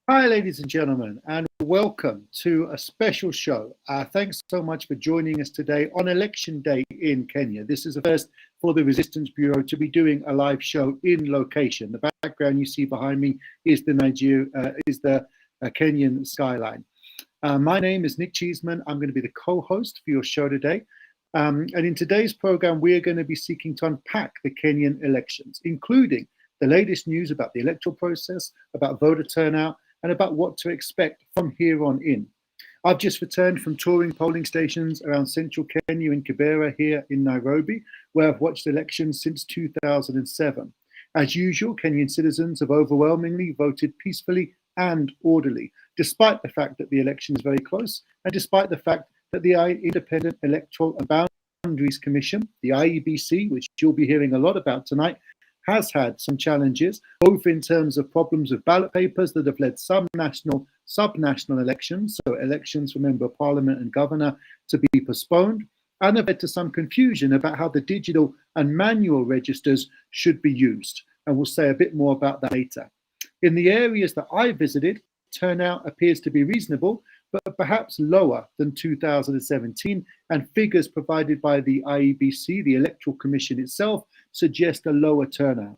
Hi, ladies and gentlemen, and welcome to a special show. Thanks so much for joining us today on Election Day in Kenya. This is the first for the Resistance Bureau to be doing a live show in location. The background you see behind me is the Kenyan skyline. My name is Nick Cheeseman. I'm going to be the co-host for your show today. And in today's program, we're going to be seeking to unpack the Kenyan elections, including the latest news about the electoral process, about voter turnout, and about what to expect from here on in. I've just returned from touring polling stations around central Kenya in Kibera here in Nairobi, where I've watched elections since 2007. As usual, Kenyan citizens have overwhelmingly voted peacefully and orderly, despite the fact that the election is very close, and despite the fact that the Independent Electoral and Boundaries Commission, the IEBC, which you'll be hearing a lot about tonight, has had some challenges, both in terms of problems with ballot papers that have led some national, sub-national elections, so elections for Member of Parliament and Governor, to be postponed, and have led to some confusion about how the digital and manual registers should be used. And we'll say a bit more about that later. In the areas that I visited, turnout appears to be reasonable, but perhaps lower than 2017, and figures provided by the IEBC, the Electoral Commission itself, suggest a lower turnout.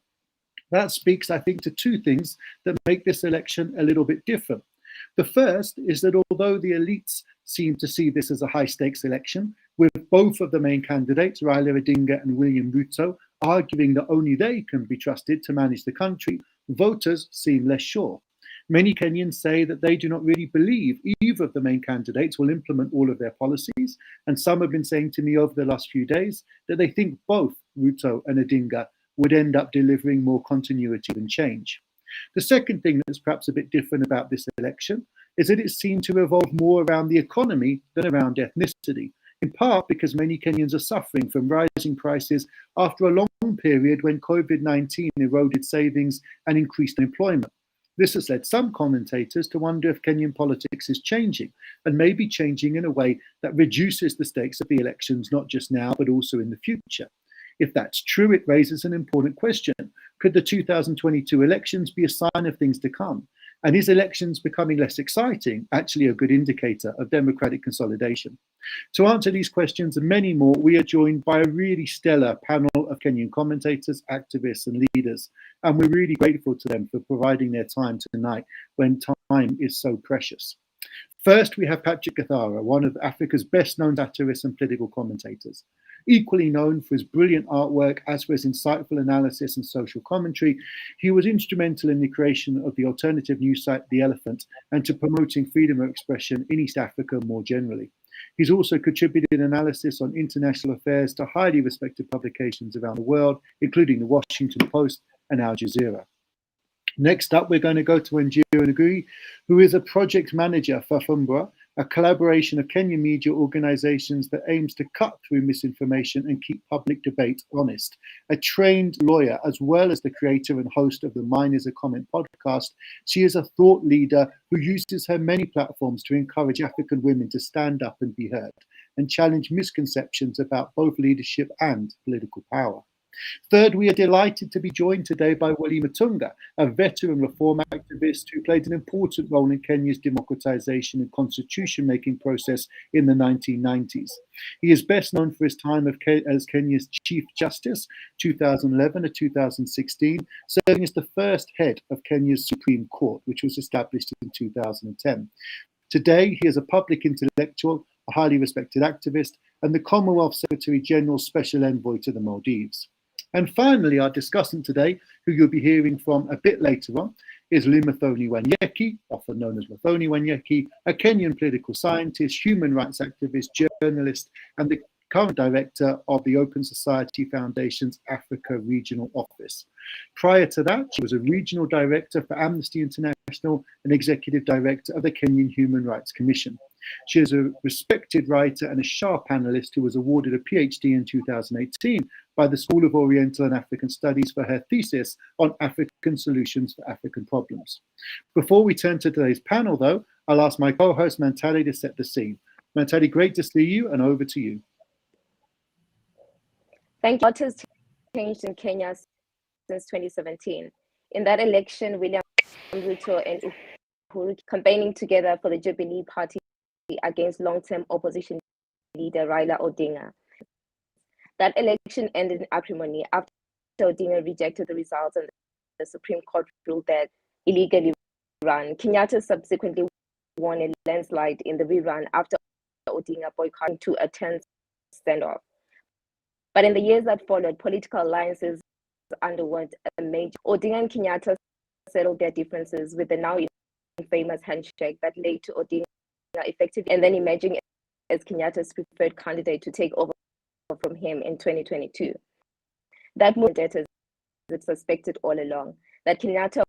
That speaks, I think, to two things that make this election a little bit different. The first is that although the elites seem to see this as a high-stakes election, with both of the main candidates, Raila Odinga and William Ruto, arguing that only they can be trusted to manage the country, voters seem less sure. Many Kenyans say that they do not really believe either of the main candidates will implement all of their policies, and some have been saying to me over the last few days that they think both Ruto and Odinga would end up delivering more continuity than change. The second thing that's perhaps a bit different about this election is that it seemed to revolve more around the economy than around ethnicity, in part because many Kenyans are suffering from rising prices after a long period when COVID-19 eroded savings and increased unemployment. This has led some commentators to wonder if Kenyan politics is changing, and maybe changing in a way that reduces the stakes of the elections, not just now, but also in the future. If that's true, it raises an important question. Could the 2022 elections be a sign of things to come? And is elections becoming less exciting actually a good indicator of democratic consolidation? To answer these questions and many more, we are joined by a really stellar panel of Kenyan commentators, activists, and leaders. And we're really grateful to them for providing their time tonight when time is so precious. First, we have Patrick Gathara, one of Africa's best-known satirists and political commentators. Equally known for his brilliant artwork as for his insightful analysis and social commentary, he was instrumental in the creation of the alternative news site The Elephant and to promoting freedom of expression in East Africa more generally. He's also contributed analysis on international affairs to highly respected publications around the world, including the Washington Post and Al Jazeera. Next up, we're going to go to Wanjiru Ngui, who is a project manager for Fumbra, a collaboration of Kenyan media organizations that aims to cut through misinformation and keep public debate honest. A trained lawyer, as well as the creator and host of the Mine is a Comment podcast, she is a thought leader who uses her many platforms to encourage African women to stand up and be heard and challenge misconceptions about both leadership and political power. Third, we are delighted to be joined today by Willie Mutunga, a veteran reform activist who played an important role in Kenya's democratization and constitution-making process in the 1990s. He is best known for his time as Kenya's Chief Justice, 2011 to 2016, serving as the first head of Kenya's Supreme Court, which was established in 2010. Today, he is a public intellectual, a highly respected activist, and the Commonwealth Secretary General's Special Envoy to the Maldives. And finally, our discussant today, who you'll be hearing from a bit later on, is Limathoni Wanyeki, often known as Mathoni Wanyeki, a Kenyan political scientist, human rights activist, journalist, and the current director of the Open Society Foundation's Africa Regional Office. Prior to that, she was a regional director for Amnesty International and executive director of the Kenyan Human Rights Commission. She is a respected writer and a sharp analyst who was awarded a PhD in 2018 by the School of Oriental and African Studies for her thesis on African solutions for African problems. Before we turn to today's panel, though, I'll ask my co-host Mantali to set the scene. Mantali, great to see you, and over to you. Thank you. What has changed in Kenya since 2017? In that election, William Ruto and Uhuru campaigning together for the Jubilee Party against long-term opposition leader Raila Odinga. That election ended in acrimony after Odinga rejected the results and the Supreme Court ruled that illegally run. Kenyatta subsequently won a landslide in the rerun after Odinga boycotted to a tense standoff. But in the years that followed, political alliances underwent a major. Odinga and Kenyatta settled their differences with the now famous handshake that led to Odinga effectively and then emerging as Kenyatta's preferred candidate to take over from him in 2022. That moved as it suspected all along, that Kenyatta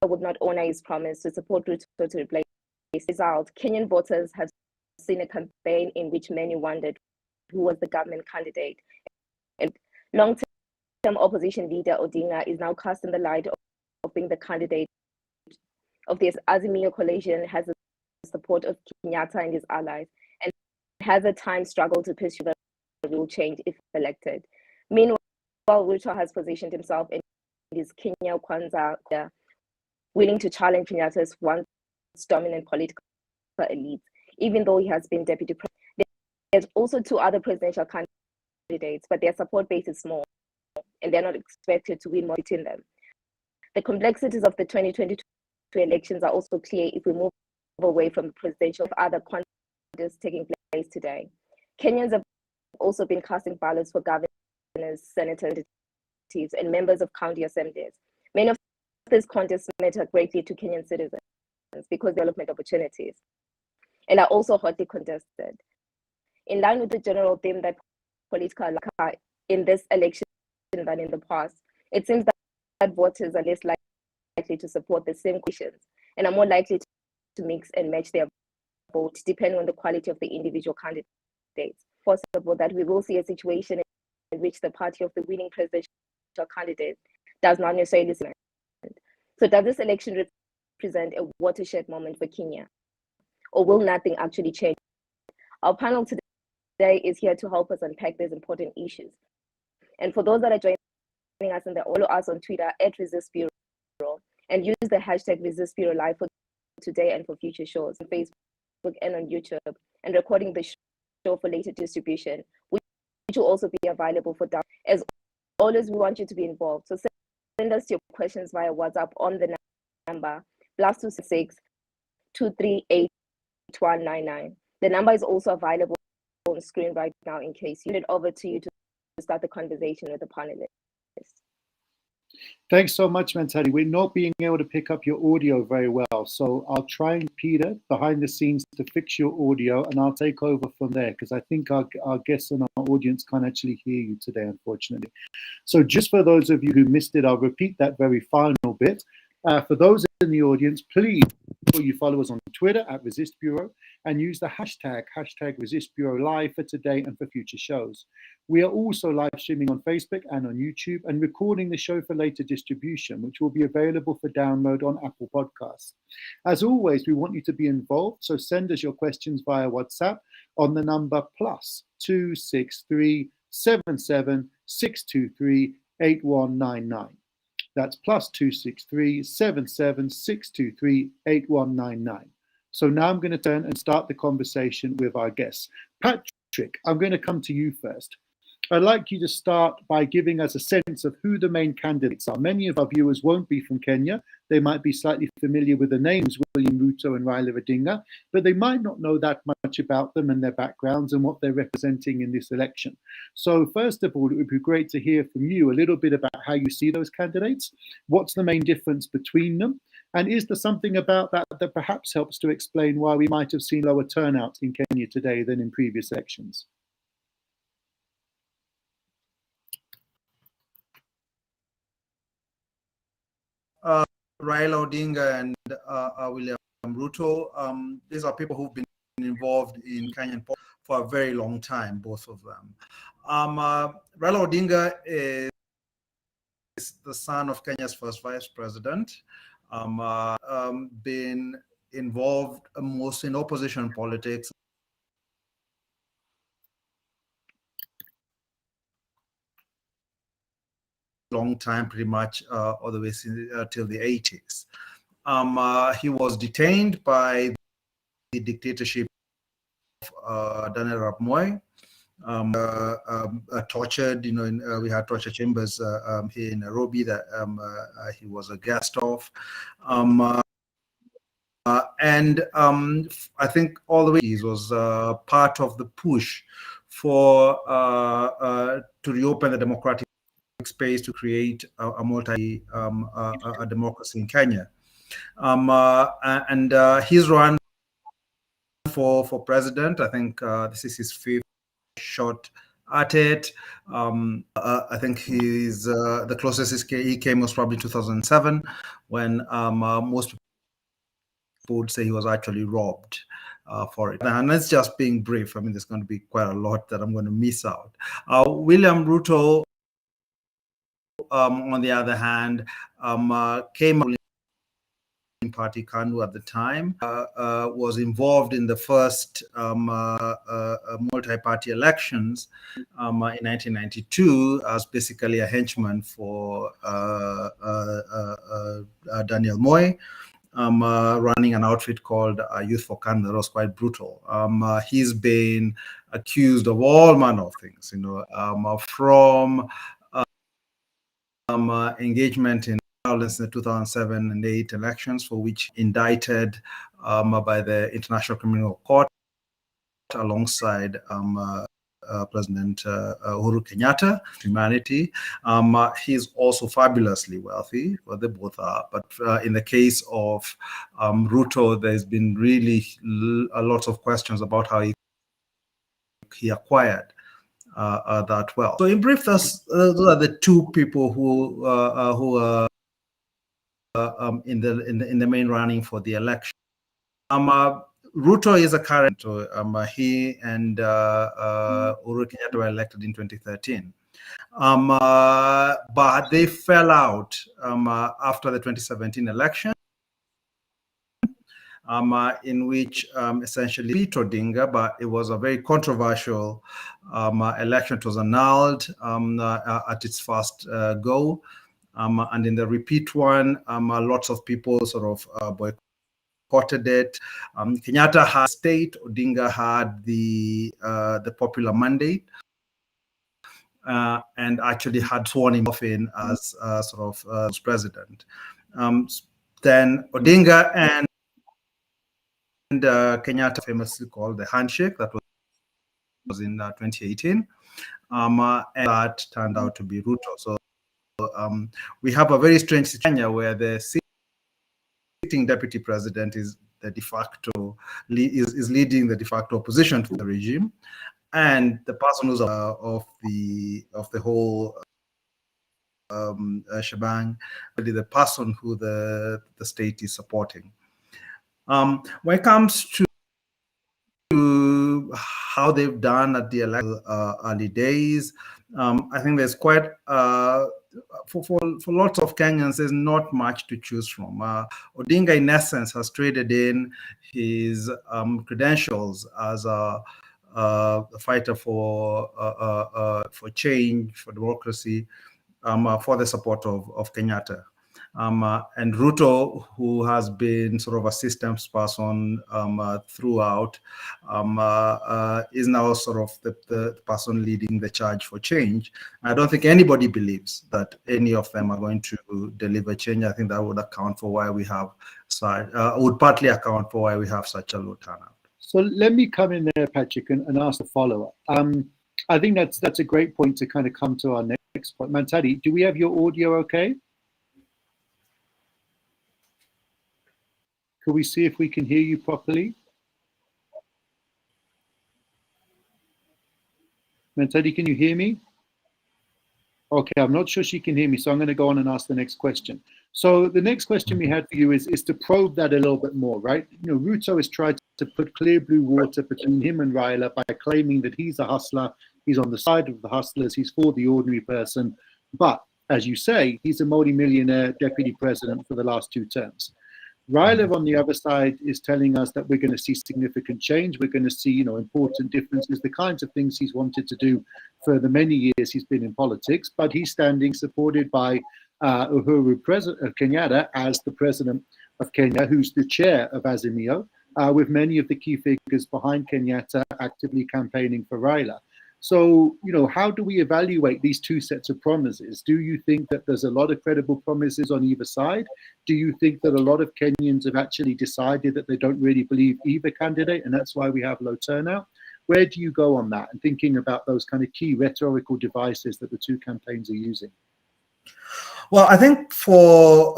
would not honor his promise to support Ruto to replace his result. Kenyan voters have seen a campaign in which many wondered who was the government candidate. And long-term opposition leader Odinga is now casting the light of being the candidate of this Azimio coalition, has the support of Kenyatta and his allies, and has at times struggled to pursue the rule change if elected. Meanwhile, Ruto has positioned himself in his Kenya Kwanza, willing to challenge Kenyatta's once dominant political elite, even though he has been deputy president. There's also two other presidential candidates, but their support base is small, and they're not expected to win more between them. The complexities of the 2022 elections are also clear if we move away from the presidential other contests taking place today. Kenyans have also been casting ballots for governors, senators, and members of county assemblies. Many of these contests matter greatly to Kenyan citizens because development opportunities, and are also hotly contested. In line with the general theme that political in this election than in the past, it seems that voters are less likely to support the same questions and are more likely to mix and match their vote depending on the quality of the individual candidates. It's possible that we will see a situation in which the party of the winning presidential candidate does not necessarily stand. So does this election represent a watershed moment for Kenya, or will nothing actually change? Our panel today is here to help us unpack these important issues. And for those that are joining us, follow us on Twitter @ResistBureau and use the hashtag ResistBureau Live for today and for future shows on Facebook and on YouTube, and recording the show for later distribution, which will also be available for download. As always, we want you to be involved. So send us your questions via WhatsApp on the number +266 238 8199. The number is also available on screen right now in case you need it over to you to start the conversation with the panelists. Thanks so much, Mantari. We're not being able to pick up your audio very well, so I'll try and Peter behind the scenes to fix your audio, and I'll take over from there because I think our guests and our audience can't actually hear you today, unfortunately. So just for those of you who missed it, I'll repeat that very final bit. For those in the audience, please you follow us on Twitter @ResistBureau and use the hashtag #ResistBureau Live for today and for future shows. We are also live streaming on Facebook and on YouTube and recording the show for later distribution, which will be available for download on Apple Podcasts. As always, we want you to be involved, so send us your questions via WhatsApp on the number +263 77 623 8199. That's +263 77 623 8199. So now I'm going to turn and start the conversation with our guests. Patrick, I'm going to come to you first. I'd like you to start by giving us a sense of who the main candidates are. Many of our viewers won't be from Kenya. They might be slightly familiar with the names William Ruto and Raila Odinga, but they might not know that much about them and their backgrounds and what they're representing in this election. So first of all, it would be great to hear from you a little bit about how you see those candidates. What's the main difference between them? And is there something about that that perhaps helps to explain why we might have seen lower turnout in Kenya today than in previous elections? Raila Odinga and William Ruto, these are people who've been involved in Kenyan politics for a very long time, both of them. Raila Odinga is the son of Kenya's first vice president, been involved most in opposition politics. Long time, pretty much all the way till the 80s. He was detained by the dictatorship of Daniel Arap Moi, tortured. We had torture chambers here in Nairobi that he was a guest of. And I think all the way he was part of the push for to reopen the democratic space to create a multi democracy in Kenya. He's run for president. I think this is his fifth shot at it. I think he's the closest he came was probably 2007, when most people would say he was actually robbed for it. And that's just being brief. I mean, there's going to be quite a lot that I'm going to miss out. William Ruto, on the other hand, came in Party KANU at the time, was involved in the first multi-party elections in 1992 as basically a henchman for Daniel Moi, running an outfit called Youth for KANU that was quite brutal. He's been accused of all manner of things, from engagement in violence in the 2007 and 2008 elections, for which indicted by the International Criminal Court alongside President Uhuru Kenyatta, humanity. He's also fabulously wealthy, well, they both are, but in the case of Ruto, there's been really a lot of questions about how he acquired that wealth. So in brief, those are the two people who are in the main running for the election. Ruto is a current. He and Uhuru Kenyatta were elected in 2013, but they fell out after the 2017 election, in which essentially beat Odinga, but it was a very controversial election. It was annulled at its first go, and in the repeat one, lots of people sort of boycotted it. Kenyatta had state, Odinga had the popular mandate, and actually had sworn him off in as sort of president. Then Odinga and Kenyatta famously called the handshake, that was in 2018, and that turned out to be Ruto. So we have a very strange situation where the sitting deputy president is the de facto is leading the de facto opposition to the regime, and the person who's of the whole shebang, really the person who the state is supporting. When it comes to how they've done at the early days, I think there's quite for lots of Kenyans, there's not much to choose from. Odinga, in essence, has traded in his credentials as a fighter for change, for democracy, for the support of Kenyatta. And Ruto, who has been sort of a systems person throughout, is now sort of the person leading the charge for change. I don't think anybody believes that any of them are going to deliver change. I think that would account for why we have would partly account for why we have such a low turnout. So let me come in there, Patrick, and ask a follow-up. I think that's a great point to kind of come to our next point. Mantadi, do we have your audio okay? Could we see if we can hear you properly? Mantadi, can you hear me? Okay, I'm not sure she can hear me, so I'm going to go on and ask the next question. So the next question we had for you is to probe that a little bit more, right? You know, Ruto has tried to put clear blue water between him and Raila by claiming that he's a hustler, he's on the side of the hustlers, he's for the ordinary person. But as you say, he's a multi-millionaire deputy president for the last 2 terms. Raila on the other side is telling us that we're going to see significant change. We're going to see, important differences, the kinds of things he's wanted to do for the many years he's been in politics. But he's standing supported by Uhuru Kenyatta as the president of Kenya, who's the chair of Azimio, with many of the key figures behind Kenyatta actively campaigning for Raila. So, how do we evaluate these two sets of promises? Do you think that there's a lot of credible promises on either side? Do you think that a lot of Kenyans have actually decided that they don't really believe either candidate, and that's why we have low turnout? Where do you go on that, and thinking about those kind of key rhetorical devices that the two campaigns are using? Well, I think for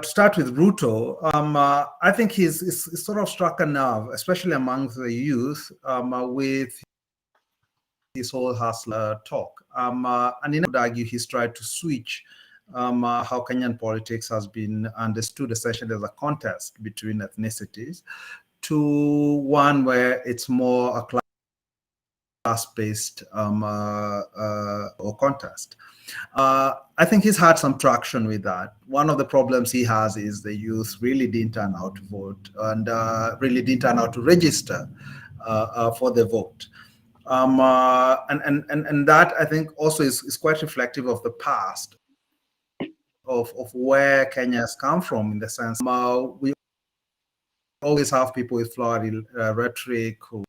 to start with Ruto, I think he's sort of struck a nerve, especially among the youth, with his whole hustler talk. And I would argue he's tried to switch how Kenyan politics has been understood essentially as a contest between ethnicities to one where it's more a class-based or contest. I think he's had some traction with that. One of the problems he has is the youth really didn't turn out to vote and really didn't turn out to register for the vote. And that, I think, also is quite reflective of the past of where Kenya has come from, in the sense we always have people with flowery rhetoric who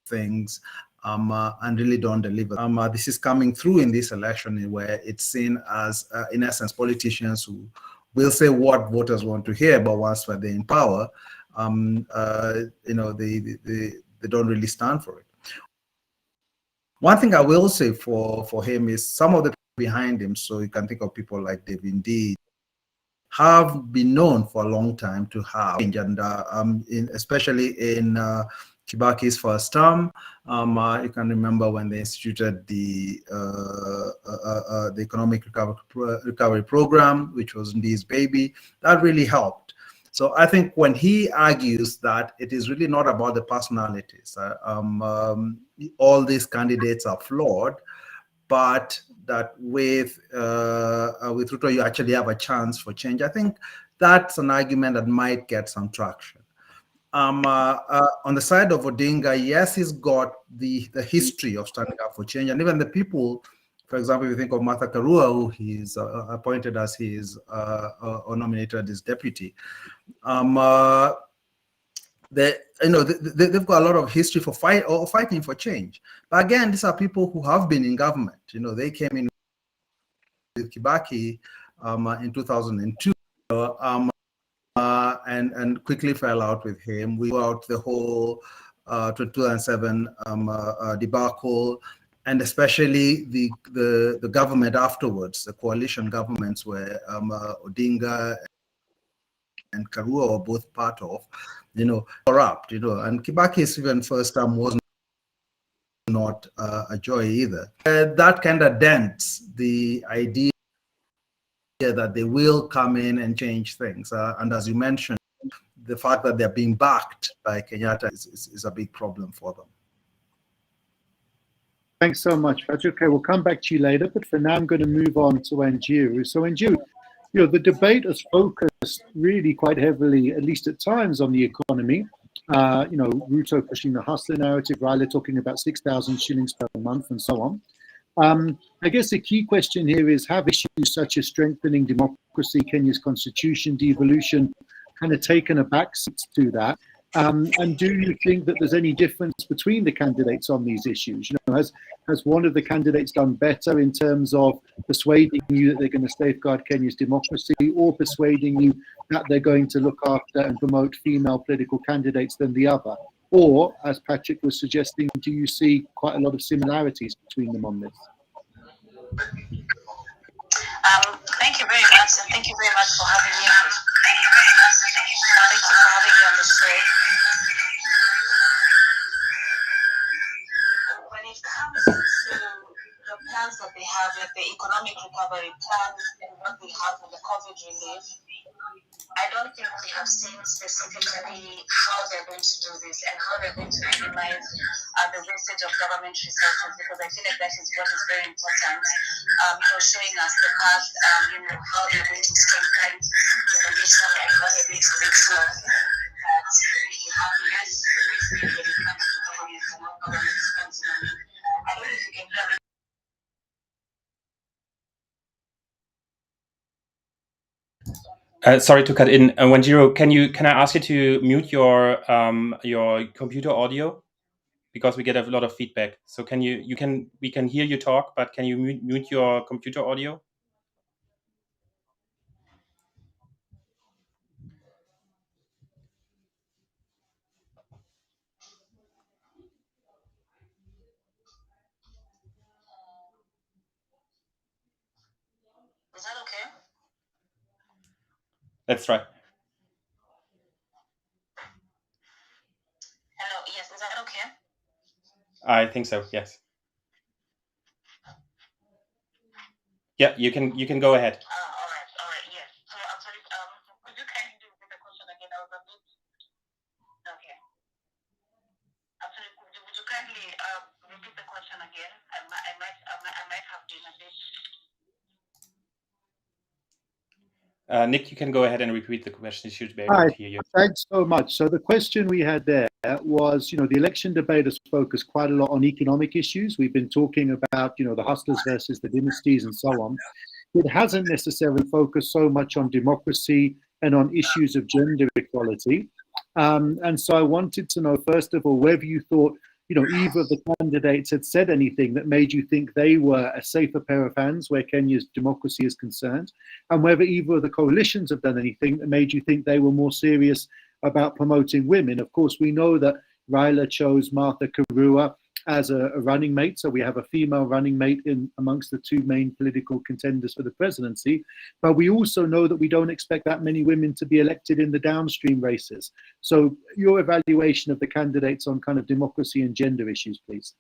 things and really don't deliver. This is coming through in this election, where it's seen as, in essence, politicians who will say what voters want to hear, but once they're in power, they don't really stand for it. One thing I will say for him is some of the people behind him, so you can think of people like David D, have been known for a long time to have change, and especially in Kibaki's first term, you can remember when they instituted the economic recovery program, which was Ndi's baby. That really helped. So I think when he argues that it is really not about the personalities, all these candidates are flawed, but that with Ruto you actually have a chance for change, I think that's an argument that might get some traction. On the side of Odinga, yes, he's got the history of standing up for change, and even the people, for example, if you think of Martha Karua, who he's appointed as his or nominated as deputy, they've got a lot of history for fighting for change. But again, these are people who have been in government. They came in with Kibaki in 2002. And quickly fell out with him. We out the whole 2007 debacle, and especially the government afterwards, the coalition governments where Odinga and Karua were both part of, corrupt, and Kibaki's even first term was not a joy either. That kind of dents the idea that they will come in and change things. And as you mentioned, the fact that they're being backed by Kenyatta is a big problem for them. Thanks so much, Patrick. Okay, we'll come back to you later, but for now I'm going to move on to Njiru. So Njiru, the debate has focused really quite heavily, at least at times, on the economy. Ruto pushing the hustler narrative, Raila talking about 6,000 shillings per month and so on. I guess the key question here is, have issues such as strengthening democracy, Kenya's constitution, devolution, kind of taken a backseat to that? And do you think that there's any difference between the candidates on these issues? Has one of the candidates done better in terms of persuading you that they're going to safeguard Kenya's democracy, or persuading you that they're going to look after and promote female political candidates than the other? Or, as Patrick was suggesting, do you see quite a lot of similarities between them on this? Thank you very much, and thank you very much for having me on. Thank you very much. Thank you for having me on the show. When it comes to the plans that they have, like the economic recovery plan and what they have with the COVID relief, I don't think we have seen specifically how they're going to do this and how they're going to minimize the wastage of government resources, because I feel like that is what is very important. Showing us the path, how they're going to strengthen innovation and how they're going to make sure that we have less wastage when it comes to government and how government spends money. I don't know if you can hear me. Sorry to cut in. Wanjiro, can I ask you to mute your computer audio, because we get a lot of feedback. So we can hear you talk, but can you mute your computer audio? Is that okay? Let's try. Hello. Yes. Is that okay? I think so. Yes. Yeah, you can go ahead. All right, yes. So I'm sorry, could you kindly repeat the question again? I was a bit, okay. I'm sorry, would you kindly repeat the question again? I might have been a bit. Nick, you can go ahead and repeat the question. You should be able to hear you. Thanks so much. So the question we had there was, the election debate has focused quite a lot on economic issues. We've been talking about, the hustlers versus the dynasties and so on. It hasn't necessarily focused so much on democracy and on issues of gender equality. And so I wanted to know, first of all, whether you thought, either of the candidates had said anything that made you think they were a safer pair of hands where Kenya's democracy is concerned, and whether either of the coalitions have done anything that made you think they were more serious about promoting women. Of course, we know that Raila chose Martha Karua as a running mate, so we have a female running mate in amongst the two main political contenders for the presidency, but we also know that we don't expect that many women to be elected in the downstream races. So your evaluation of the candidates on kind of democracy and gender issues, please.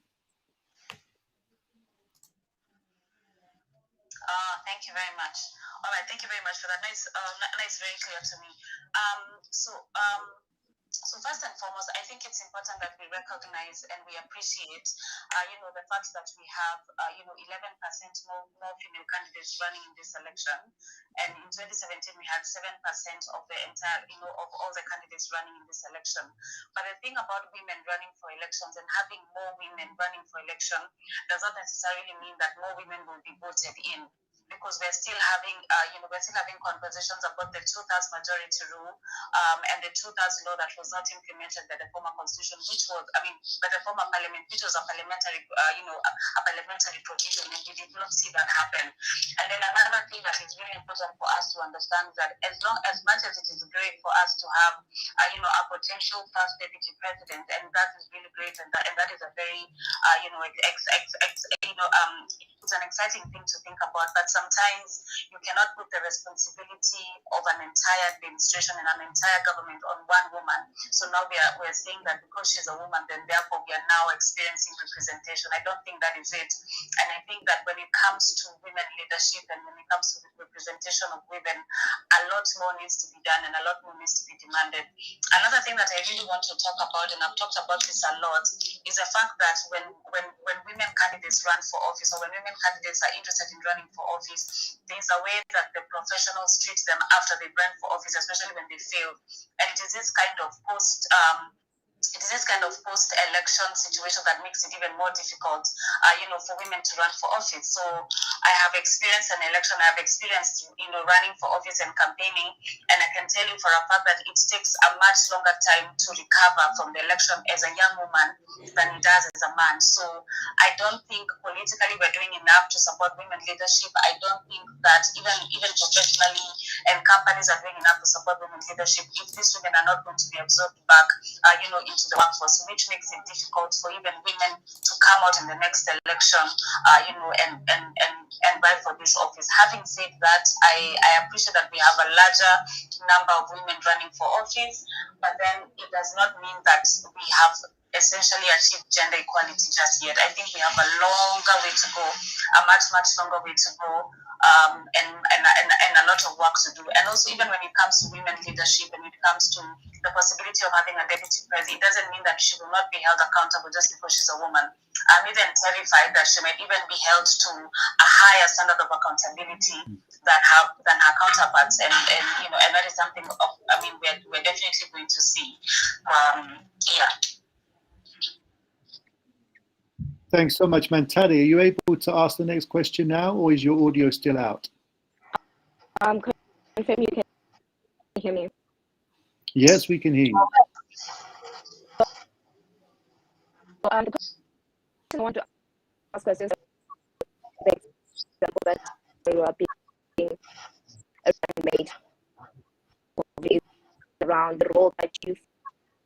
Thank you very much. All right, thank you very much for that. Nice, very clear to me. So first and foremost, I think it's important that we recognize and we appreciate, the fact that we have, 11% more female candidates running in this election. And in 2017, we had 7% of the entire, of all the candidates running in this election. But the thing about women running for elections and having more women running for election does not necessarily mean that more women will be voted in, because we're still having, conversations about the two-thirds majority rule and the two-thirds law that was not implemented by the former constitution, by the former parliament, which was a parliamentary, a parliamentary provision, and we did not see that happen. And then another thing that is really important for us to understand is that as much as it is great for us to have, a potential first deputy president, and that is really great, and that is a very, it's an exciting thing to think about, but sometimes you cannot put the responsibility of an entire administration and an entire government on one woman. So now we're saying that because she's a woman, then therefore we are now experiencing representation. I don't think that is it. And I think that when it comes to women leadership and when it comes to the representation of women, a lot more needs to be done and a lot more needs to be demanded. Another thing that I really want to talk about, and I've talked about this a lot, is the fact that when women candidates run for office, or when women candidates are interested in running for office, there's a way that the professionals treat them after they run for office, especially when they fail. And it is this kind of post-election situation that makes it even more difficult, for women to run for office. So I have experienced an election, I have experienced, running for office and campaigning, and I can tell you for a fact that it takes a much longer time to recover from the election as a young woman than it does as a man. So I don't think politically we're doing enough to support women leadership. I don't think that even professionally and companies are doing enough to support women leadership if these women are not going to be absorbed back, into the workforce, which makes it difficult for even women to come out in the next election, and vie for this office. Having said that, I appreciate that we have a larger number of women running for office, but then it does not mean that we have essentially achieved gender equality just yet. I think we have a longer way to go, a much longer way to go, and a lot of work to do. And also, even when it comes to women leadership, and it comes to the possibility of having a deputy president, it doesn't mean that she will not be held accountable just because she's a woman. I'm even terrified that she might even be held to a higher standard of accountability than her counterparts, and that is something we're definitely going to see. Thanks so much, Mantadi. Are you able to ask the next question now, or is your audio still out? Confirm you can you hear me? Yes, we can hear you. The question I want to ask us is the example that you are being made around the role that you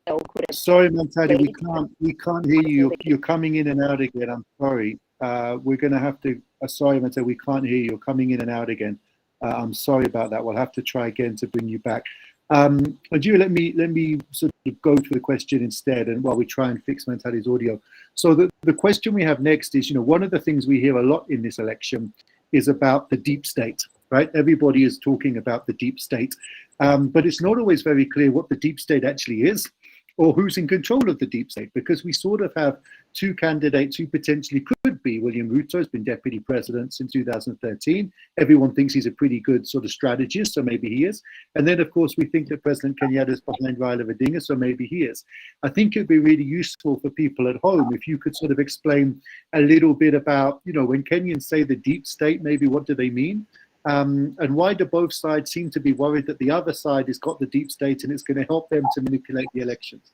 feel could have Sorry, Mantadi, played. we can't hear you. You're coming in and out again. I'm sorry. We're going to have to. Sorry, Mantadi, we can't hear you. You're coming in and out again. I'm sorry about that. We'll have to try again to bring you back. Would you let me sort of go to the question instead, and while we try and fix Mantadi's audio. So the question we have next is, one of the things we hear a lot in this election is about the deep state, right? Everybody is talking about the deep state, but it's not always very clear what the deep state actually is, or who's in control of the deep state, because we sort of have two candidates who potentially could be. William Ruto has been deputy president since 2013. Everyone thinks he's a pretty good sort of strategist, so maybe he is. And then, of course, we think that President Kenyatta is behind Raila Odinga, so maybe he is. I think it'd be really useful for people at home if you could sort of explain a little bit about, when Kenyans say the deep state, maybe what do they mean? And why do both sides seem to be worried that the other side has got the deep state and it's going to help them to manipulate the elections?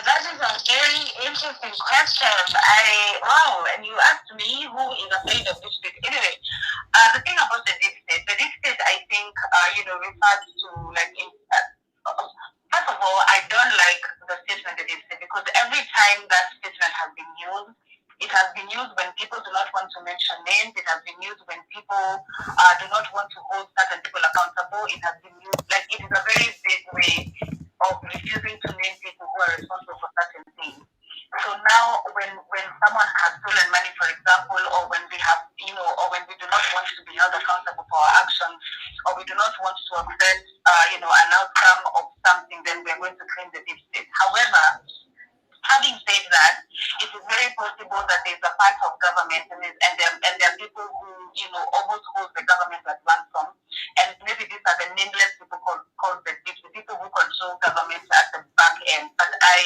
That is a very interesting question. Wow, and you asked me who is afraid of deep state. Anyway, the thing about the deep state, I think, refers to first of all, I don't like the statement the deep state, because every time that statement has been used, it has been used when people do not want to mention names. It has been used when people do not want to hold certain people accountable. It has been used it is a very big way of refusing to name people who are responsible for certain things. So now, when someone has stolen money, for example, or when we have, or when we do not want to be held accountable for our actions, or we do not want to accept, an outcome of something, then we are going to claim the deep state. However, having said that, it is very possible that there's a part of government and there are people who, almost hold the government at ransom. And maybe these are the nameless people called the deep state, people who control government at the back end. But I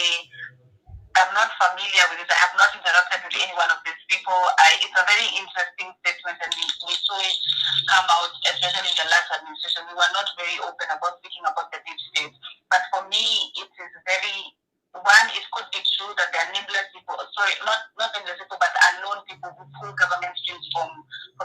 am not familiar with it. I have not interacted with any one of these people. It's a very interesting statement, and we saw it come out, especially in the last administration. We were not very open about speaking about the deep state. But for me, it is very... One, it could be true that there are nameless people, not nameless people, but unknown people who pull government strings from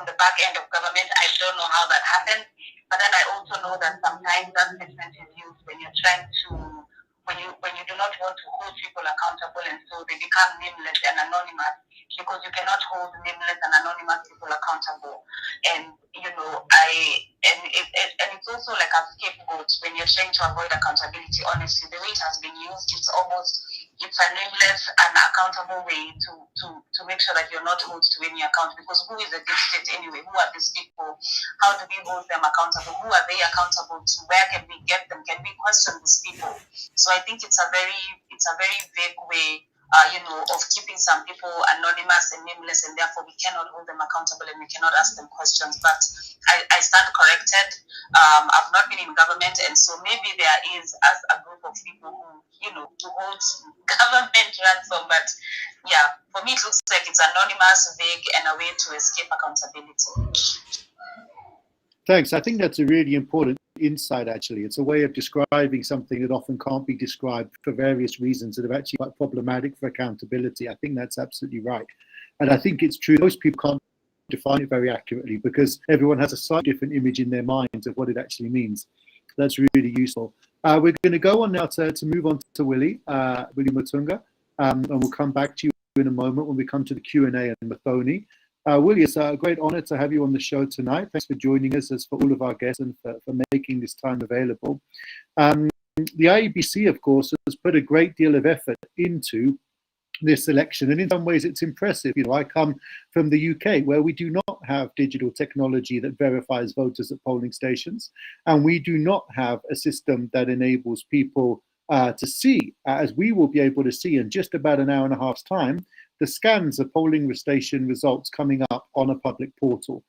the back end of government. I don't know how that happens. But then I also know that sometimes that statement is used when you're trying to, when you do not want to hold people accountable, and so they become nameless and anonymous, because you cannot hold nameless and anonymous people accountable. And it's also like a scapegoat when you're trying to avoid accountability. Honestly, the way it has been used, it's a nameless and accountable way to make sure that you're not held to any account. Because who is the deep state anyway? Who are these people? How do we hold them accountable? Who are they accountable to? Where can we get them? Can we question these people? So I think it's a very vague way, of keeping some people anonymous and nameless, and therefore we cannot hold them accountable and we cannot ask them questions. But I stand corrected. I've not been in government, and so maybe there is as a group of people who hold government ransom. But yeah, for me it looks like it's anonymous, vague, and a way to escape accountability. Thanks. I think that's a really important insight, actually. It's a way of describing something that often can't be described for various reasons that are actually quite problematic for accountability. I think that's absolutely right. And I think it's true. Most people can't define it very accurately because everyone has a slightly different image in their minds of what it actually means. That's really useful. We're going to go on now to move on to Willie Mutunga, and we'll come back to you in a moment when we come to the Q&A and Mathoni. Willie, it's a great honor to have you on the show tonight. Thanks for joining us, as for all of our guests, and for making this time available. The IEBC, of course, has put a great deal of effort into this election, and in some ways it's impressive. I come from the UK, where we do not have digital technology that verifies voters at polling stations, and we do not have a system that enables people to see, as we will be able to see in just about an hour and a half's time, the scans of polling station results coming up on a public portal.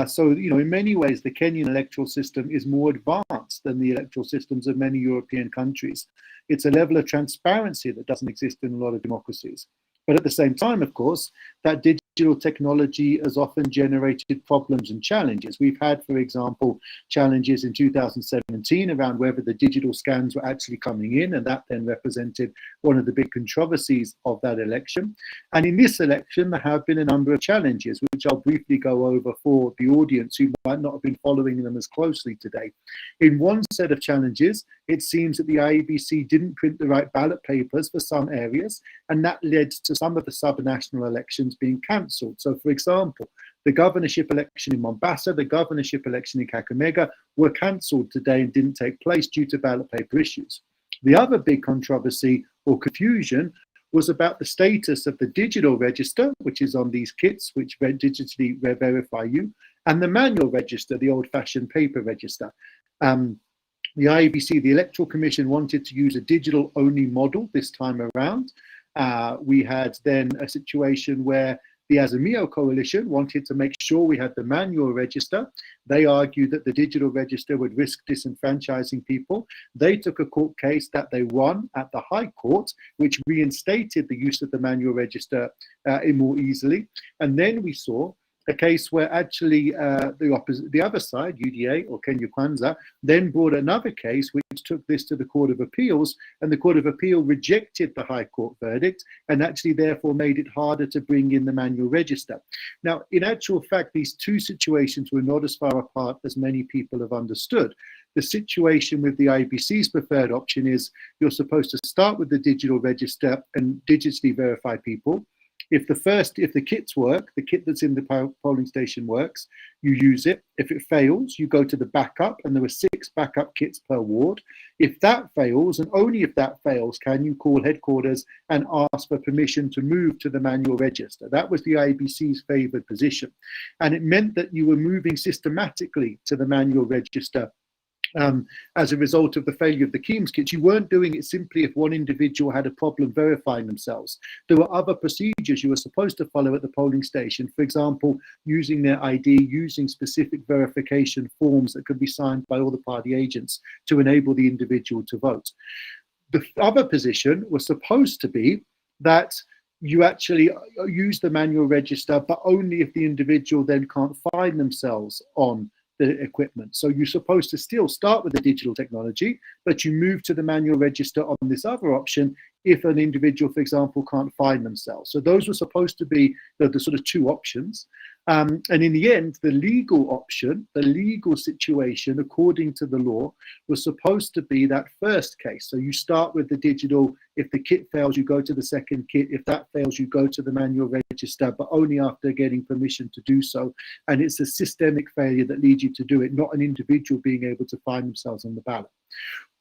So, in many ways, the Kenyan electoral system is more advanced than the electoral systems of many European countries. It's a level of transparency that doesn't exist in a lot of democracies. But at the same time, of course, that digital digital technology has often generated problems and challenges. We've had, for example, challenges in 2017 around whether the digital scans were actually coming in, and that then represented one of the big controversies of that election. And in this election, there have been a number of challenges, which I'll briefly go over for the audience who might not have been following them as closely today. In one set of challenges, it seems that the IEBC didn't print the right ballot papers for some areas, and that led to some of the sub-national elections being cancelled. So, for example, the governorship election in Mombasa, the governorship election in Kakamega were cancelled today and didn't take place due to ballot paper issues. The other big controversy or confusion was about the status of the digital register, which is on these kits, which digitally verify you, and the manual register, the old-fashioned paper register. The IEBC, the Electoral Commission, wanted to use a digital-only model this time around. We had then a situation where the Azimio coalition wanted to make sure we had the manual register. They argued that the digital register would risk disenfranchising people. They took a court case that they won at the High Court, which reinstated the use of the manual register more easily. And then we saw a case where actually the other side, UDA or Kenya Kwanza, then brought another case which took this to the Court of Appeals, and the Court of Appeal rejected the High Court verdict and actually therefore made it harder to bring in the manual register. Now, in actual fact, these two situations were not as far apart as many people have understood. The situation with the IEBC's preferred option is you're supposed to start with the digital register and digitally verify people. If the kits work, the kit that's in the polling station works, you use it. If it fails, you go to the backup, and there were 6 backup kits per ward. If that fails, and only if that fails, can you call headquarters and ask for permission to move to the manual register. That was the IEBC's favoured position. And it meant that you were moving systematically to the manual register. As a result of the failure of the Keams kits. You weren't doing it simply if one individual had a problem verifying themselves. There were other procedures you were supposed to follow at the polling station. For example, using their ID, using specific verification forms that could be signed by all the party agents to enable the individual to vote. The other position was supposed to be that you actually use the manual register, but only if the individual then can't find themselves on the equipment. So you're supposed to still start with the digital technology, but you move to the manual register on this other option if an individual, for example, can't find themselves. So those were supposed to be the sort of two options. And in the end, the legal option, the legal situation, according to the law, was supposed to be that first case. So you start with the digital. If the kit fails, you go to the second kit. If that fails, you go to the manual register, but only after getting permission to do so. And it's a systemic failure that leads you to do it, not an individual being able to find themselves on the ballot.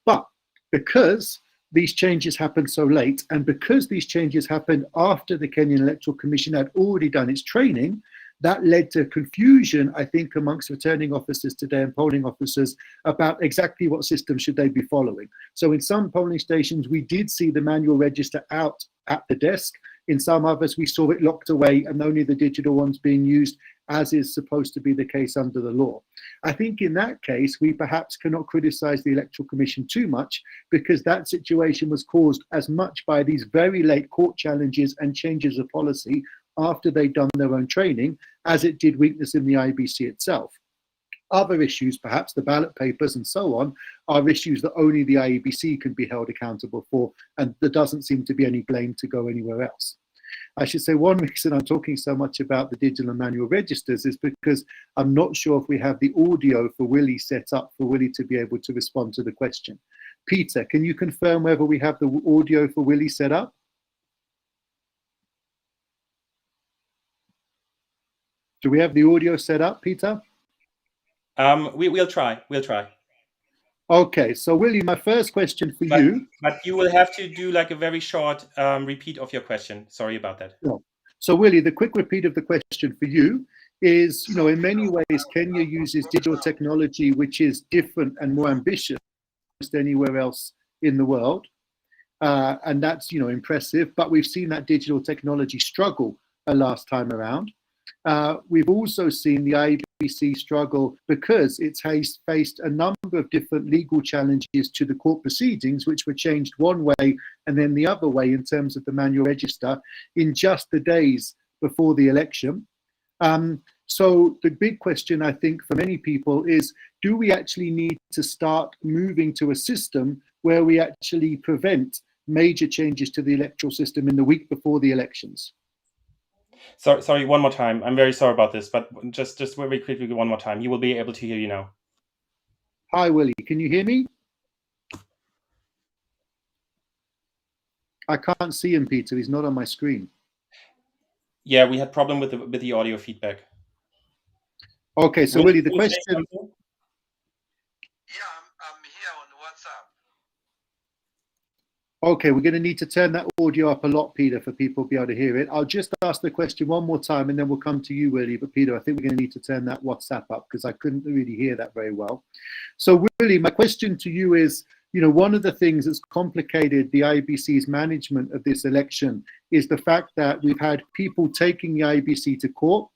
But because these changes happened so late, and because these changes happened after the Kenyan Electoral Commission had already done its training, that led to confusion, I think, amongst returning officers today and polling officers about exactly what system should they be following. So in some polling stations, we did see the manual register out at the desk. In some others, we saw it locked away and only the digital ones being used, as is supposed to be the case under the law. I think in that case, we perhaps cannot criticize the Electoral Commission too much, because that situation was caused as much by these very late court challenges and changes of policy after they'd done their own training, as it did weakness in the IEBC itself. Other issues, perhaps the ballot papers and so on, are issues that only the IEBC can be held accountable for, and there doesn't seem to be any blame to go anywhere else. I should say one reason I'm talking so much about the digital and manual registers is because I'm not sure if we have the audio for Willie set up for Willie to be able to respond to the question. Peter, can you confirm whether we have the audio for Willie set up? Do we have the audio set up, Peter? We'll try. Okay, so Willie, my first question for you. But you will have to do like a very short repeat of your question. Sorry about that. So Willie, the quick repeat of the question for you is, in many ways, Kenya uses digital technology, which is different and more ambitious than anywhere else in the world. And that's, impressive, but we've seen that digital technology struggle last time around. We've also seen the IEBC struggle because it's faced a number of different legal challenges to the court proceedings, which were changed one way and then the other way in terms of the manual register in just the days before the election. So the big question, I think, for many people is, do we actually need to start moving to a system where we actually prevent major changes to the electoral system in the week before the elections? Sorry, one more time. I'm very sorry about this, but just very quickly one more time. He will be able to hear you now. Hi, Willie. Can you hear me? I can't see him, Peter. He's not on my screen. Yeah, we had problem with the audio feedback. Okay, so Willie, the question. Yeah, I'm here on WhatsApp. Okay, we're going to need to turn that audio up a lot, Peter, for people to be able to hear it. I'll just ask the question one more time and then we'll come to you, Willie. But Peter, I think we're going to need to turn that WhatsApp up because I couldn't really hear that very well. So Willie, my question to you is, you know, one of the things that's complicated the IEBC's management of this election is the fact that we've had people taking the IEBC to court.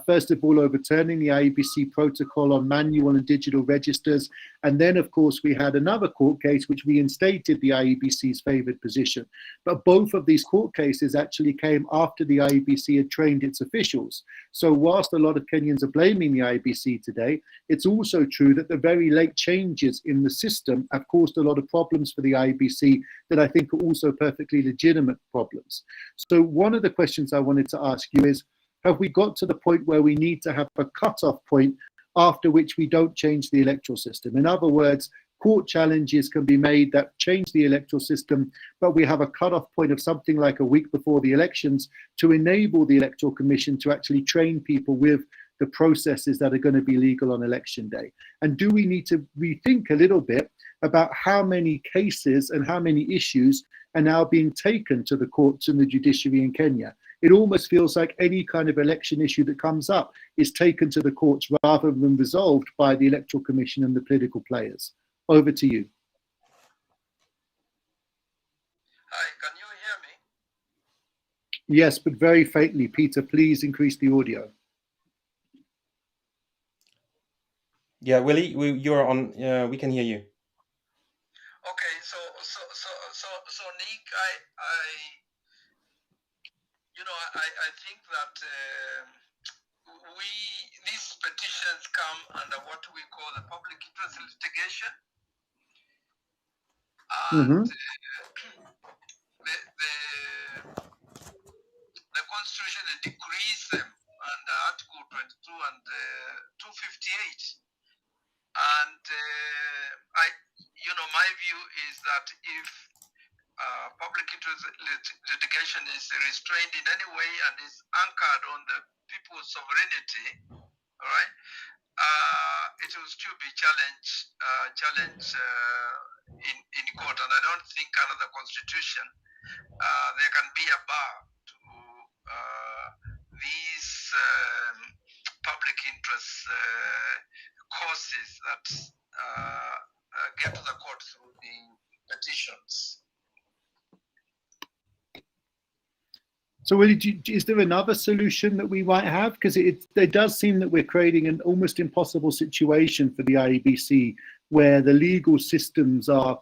First of all, overturning the IEBC protocol on manual and digital registers. And then, of course, we had another court case which reinstated the IEBC's favoured position. But both of these court cases actually came after the IEBC had trained its officials. So whilst a lot of Kenyans are blaming the IEBC today, it's also true that the very late changes in the system have caused a lot of problems for the IEBC that I think are also perfectly legitimate problems. So one of the questions I wanted to ask you is, have we got to the point where we need to have a cut-off point after which we don't change the electoral system? In other words, court challenges can be made that change the electoral system, but we have a cut-off point of something like a week before the elections to enable the Electoral Commission to actually train people with the processes that are going to be legal on election day. And do we need to rethink a little bit about how many cases and how many issues are now being taken to the courts and the judiciary in Kenya? It almost feels like any kind of election issue that comes up is taken to the courts rather than resolved by the Electoral Commission and the political players. Over to you. Hi, can you hear me? Yes, but very faintly. Peter, please increase the audio. Yeah, Willie, you're on. We can hear you. Okay, so Nick, I think that these petitions come under what we call the public interest litigation, and the Constitution decrees them under Article 22 and 258. And my view is that if public interest litigation is restrained in any way and is anchored on the people's sovereignty, all right, it will still be challenged in court. And I don't think under the Constitution there can be a bar to these public interest causes that get to the court through the petitions. So Willie, is there another solution that we might have? Because it does seem that we're creating an almost impossible situation for the IEBC where the legal systems are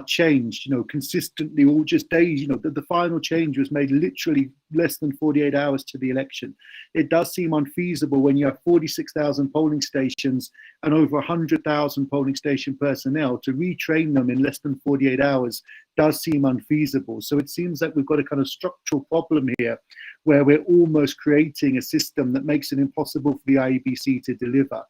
changed, consistently, all just days. The final change was made literally less than 48 hours to the election. It does seem unfeasible when you have 46,000 polling stations and over 100,000 polling station personnel to retrain them in less than 48 hours does seem unfeasible. So it seems like we've got a kind of structural problem here where we're almost creating a system that makes it impossible for the IEBC to deliver.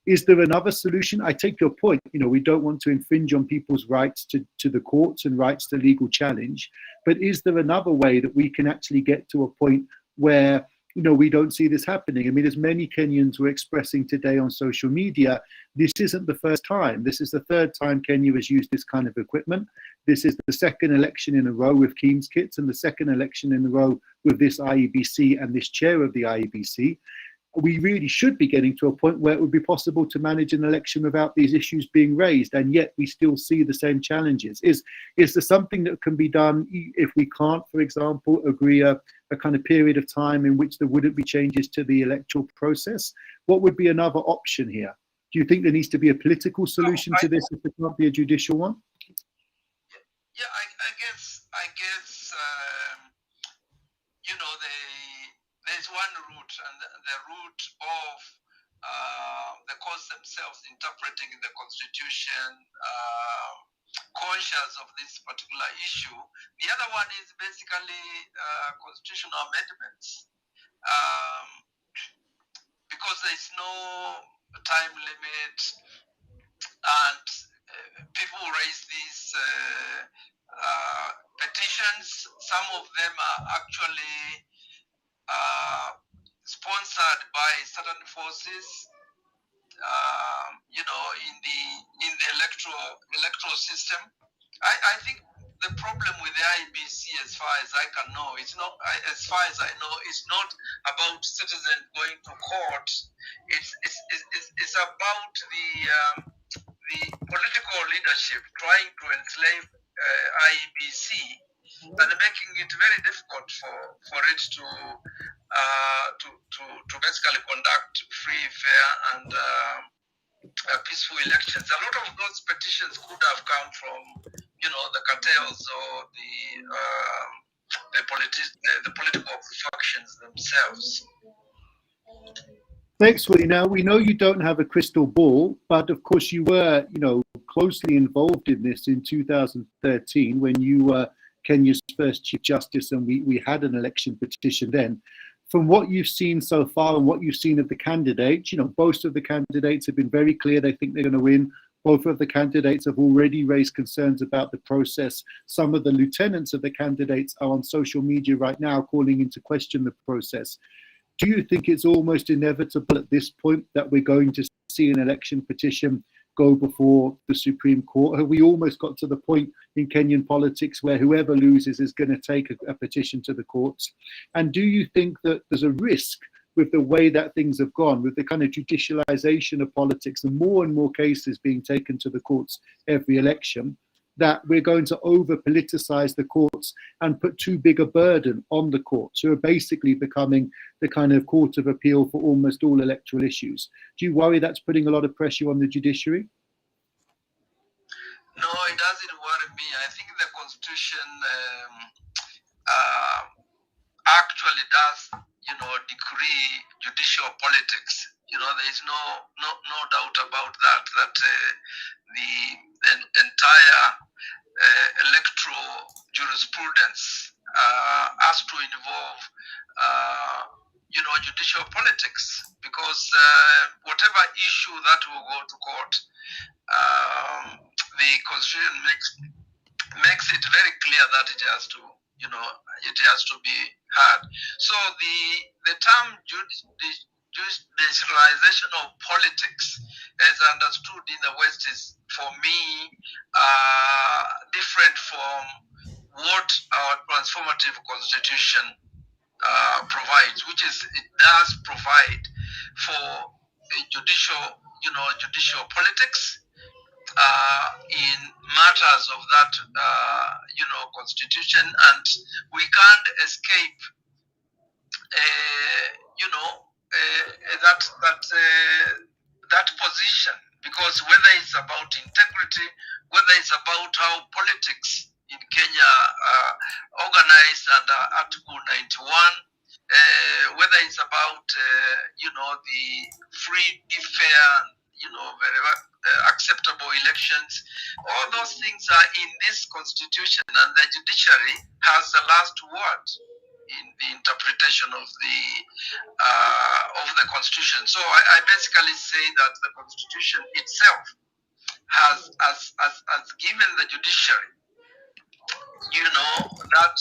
Is there another solution? I take your point. We don't want to infringe on people's rights to the courts and rights to legal challenge. But is there another way that we can actually get to a point where, we don't see this happening? I mean, as many Kenyans were expressing today on social media, this isn't the first time. This is the third time Kenya has used this kind of equipment. This is the second election in a row with Keem's kits and the second election in a row with this IEBC and this chair of the IEBC. We really should be getting to a point where it would be possible to manage an election without these issues being raised, and yet we still see the same challenges. Is there something that can be done if we can't, for example, agree a kind of period of time in which there wouldn't be changes to the electoral process? What would be another option here? Do you think there needs to be a political solution to this if there can't be a judicial one? Yeah, I guess there's one route, and the route of the courts themselves interpreting the constitution, conscious of this particular issue. The other one is basically constitutional amendments, because there is no time limit, and people raise these petitions. Some of them are actually sponsored by certain forces, in the electoral system. I think the problem with the IEBC, as far as I can know, it's not. As far as I know, it's not about citizens going to court. It's about the political leadership trying to enslave IEBC and making it very difficult for it to basically conduct free, fair, and peaceful elections. A lot of those petitions could have come from, the cartels or the political factions themselves. Thanks, Willie. Now, we know you don't have a crystal ball, but of course you were, closely involved in this in 2013 when you were Kenya's first Chief Justice, and we had an election petition then. From what you've seen so far and what you've seen of the candidates, both of the candidates have been very clear they think they're going to win. Both of the candidates have already raised concerns about the process. Some of the lieutenants of the candidates are on social media right now calling into question the process. Do you think it's almost inevitable at this point that we're going to see an election petition go before the Supreme Court? Have we almost got to the point in Kenyan politics where whoever loses is going to take a petition to the courts? And do you think that there's a risk with the way that things have gone, with the kind of judicialization of politics and more cases being taken to the courts every election, that we're going to over-politicize the courts and put too big a burden on the courts, who are basically becoming the kind of court of appeal for almost all electoral issues? Do you worry that's putting a lot of pressure on the judiciary? No, it doesn't worry me. I think the Constitution actually does, decree judicial politics. There is no doubt about that. That the entire electoral jurisprudence has to involve, judicial politics, because whatever issue that will go to court, the Constitution makes it very clear that it has to, it has to be heard. So the term judicialization of politics, as understood in the West, is for me different from what our transformative constitution provides, which is it does provide for a judicial politics in matters of that constitution, and we can't escape that position, because whether it's about integrity, whether it's about how politics in Kenya organized under Article 91, whether it's about the free, fair, very acceptable elections, all those things are in this constitution, and the judiciary has the last word in the interpretation of the constitution. So I basically say that the constitution itself has given the judiciary, that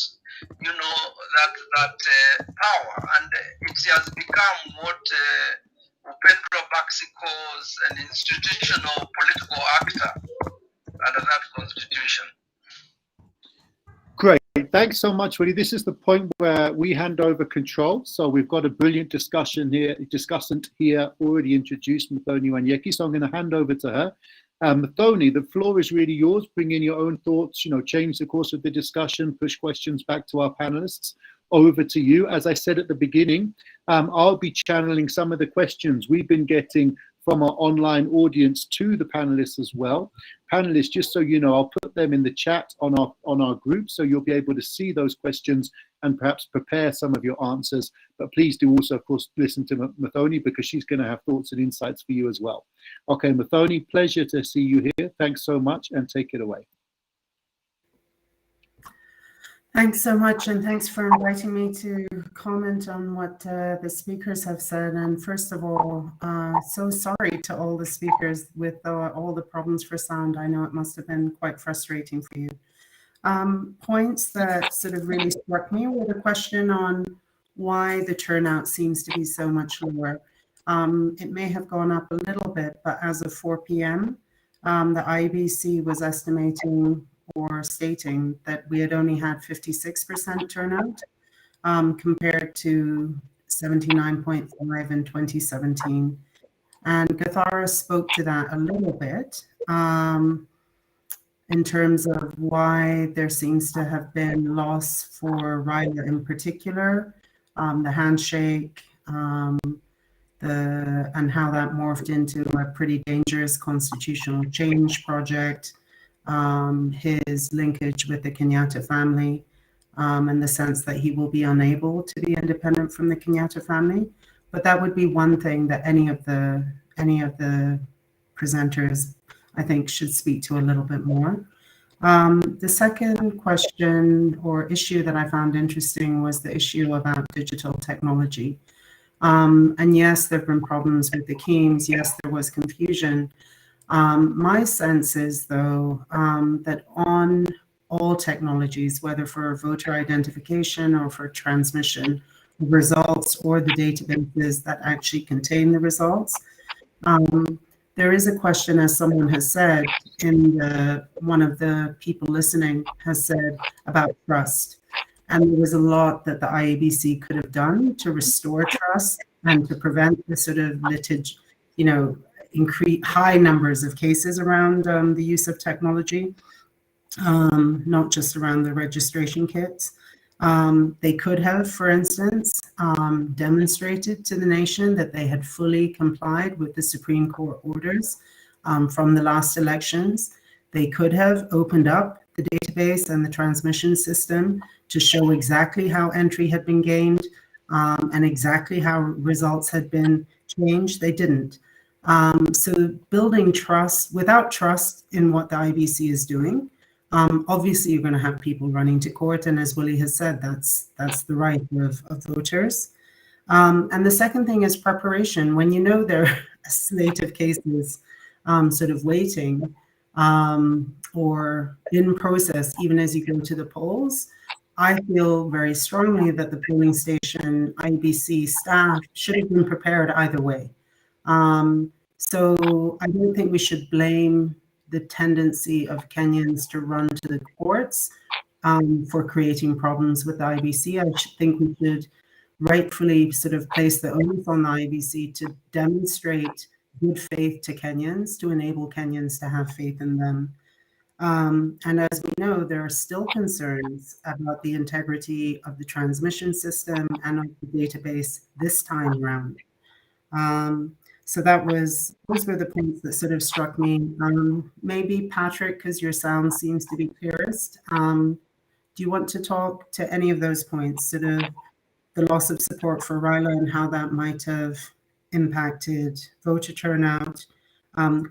power, and it has become what Upendra Baxi calls an institutional political actor under that constitution. Great. Thanks so much, Willie. This is the point where we hand over control. So we've got a brilliant discussant here already introduced, Muthoni Wanyeki. So I'm going to hand over to her. Muthoni, the floor is really yours. Bring in your own thoughts, change the course of the discussion, push questions back to our panelists. Over to you. As I said at the beginning, I'll be channeling some of the questions we've been getting from our online audience to the panelists as well. Panelists, just so you know, I'll put them in the chat on our group, so you'll be able to see those questions and perhaps prepare some of your answers. But please do also, of course, listen to Muthoni, because she's going to have thoughts and insights for you as well. Okay, Muthoni, pleasure to see you here. Thanks so much, and take it away. Thanks so much, and thanks for inviting me to comment on what the speakers have said. And first of all, so sorry to all the speakers with all the problems for sound. I know it must have been quite frustrating for you. Points that sort of really struck me were the question on why the turnout seems to be so much lower. It may have gone up a little bit, but as of 4 p.m., the IBC was estimating or stating that we had only had 56% turnout compared to 79.5 in 2017. And Gathara spoke to that a little bit in terms of why there seems to have been loss for Raila in particular, the handshake, and how that morphed into a pretty dangerous constitutional change project, his linkage with the Kenyatta family, and the sense that he will be unable to be independent from the Kenyatta family. But that would be one thing that any of the presenters, I think, should speak to a little bit more. The second question or issue that I found interesting was the issue about digital technology. And yes, there have been problems with the Keens. Yes, there was confusion. My sense is, though, that on all technologies, whether for voter identification or for transmission of results or the databases that actually contain the results, there is a question, as someone has said, one of the people listening has said about trust. And there was a lot that the IEBC could have done to restore trust and to prevent the sort of increase high numbers of cases around the use of technology, not just around the registration kits. They could have, for instance, demonstrated to the nation that they had fully complied with the Supreme Court orders from the last elections. They could have opened up the database and the transmission system to show exactly how entry had been gained and exactly how results had been changed. They didn't. So building trust, without trust in what the IBC is doing, obviously you're going to have people running to court, and as Willie has said, that's the right of voters. And the second thing is preparation. When you know there are a slate of cases sort of waiting or in process, even as you go to the polls, I feel very strongly that the polling station IBC staff should have been prepared either way. So I don't think we should blame the tendency of Kenyans to run to the courts for creating problems with the IBC. I think we should rightfully sort of place the onus on the IBC to demonstrate good faith to Kenyans, to enable Kenyans to have faith in them. And as we know, there are still concerns about the integrity of the transmission system and of the database this time around. So those were the points that sort of struck me. Maybe Patrick, because your sound seems to be clearest, do you want to talk to any of those points, sort of the loss of support for Raila and how that might have impacted voter turnout,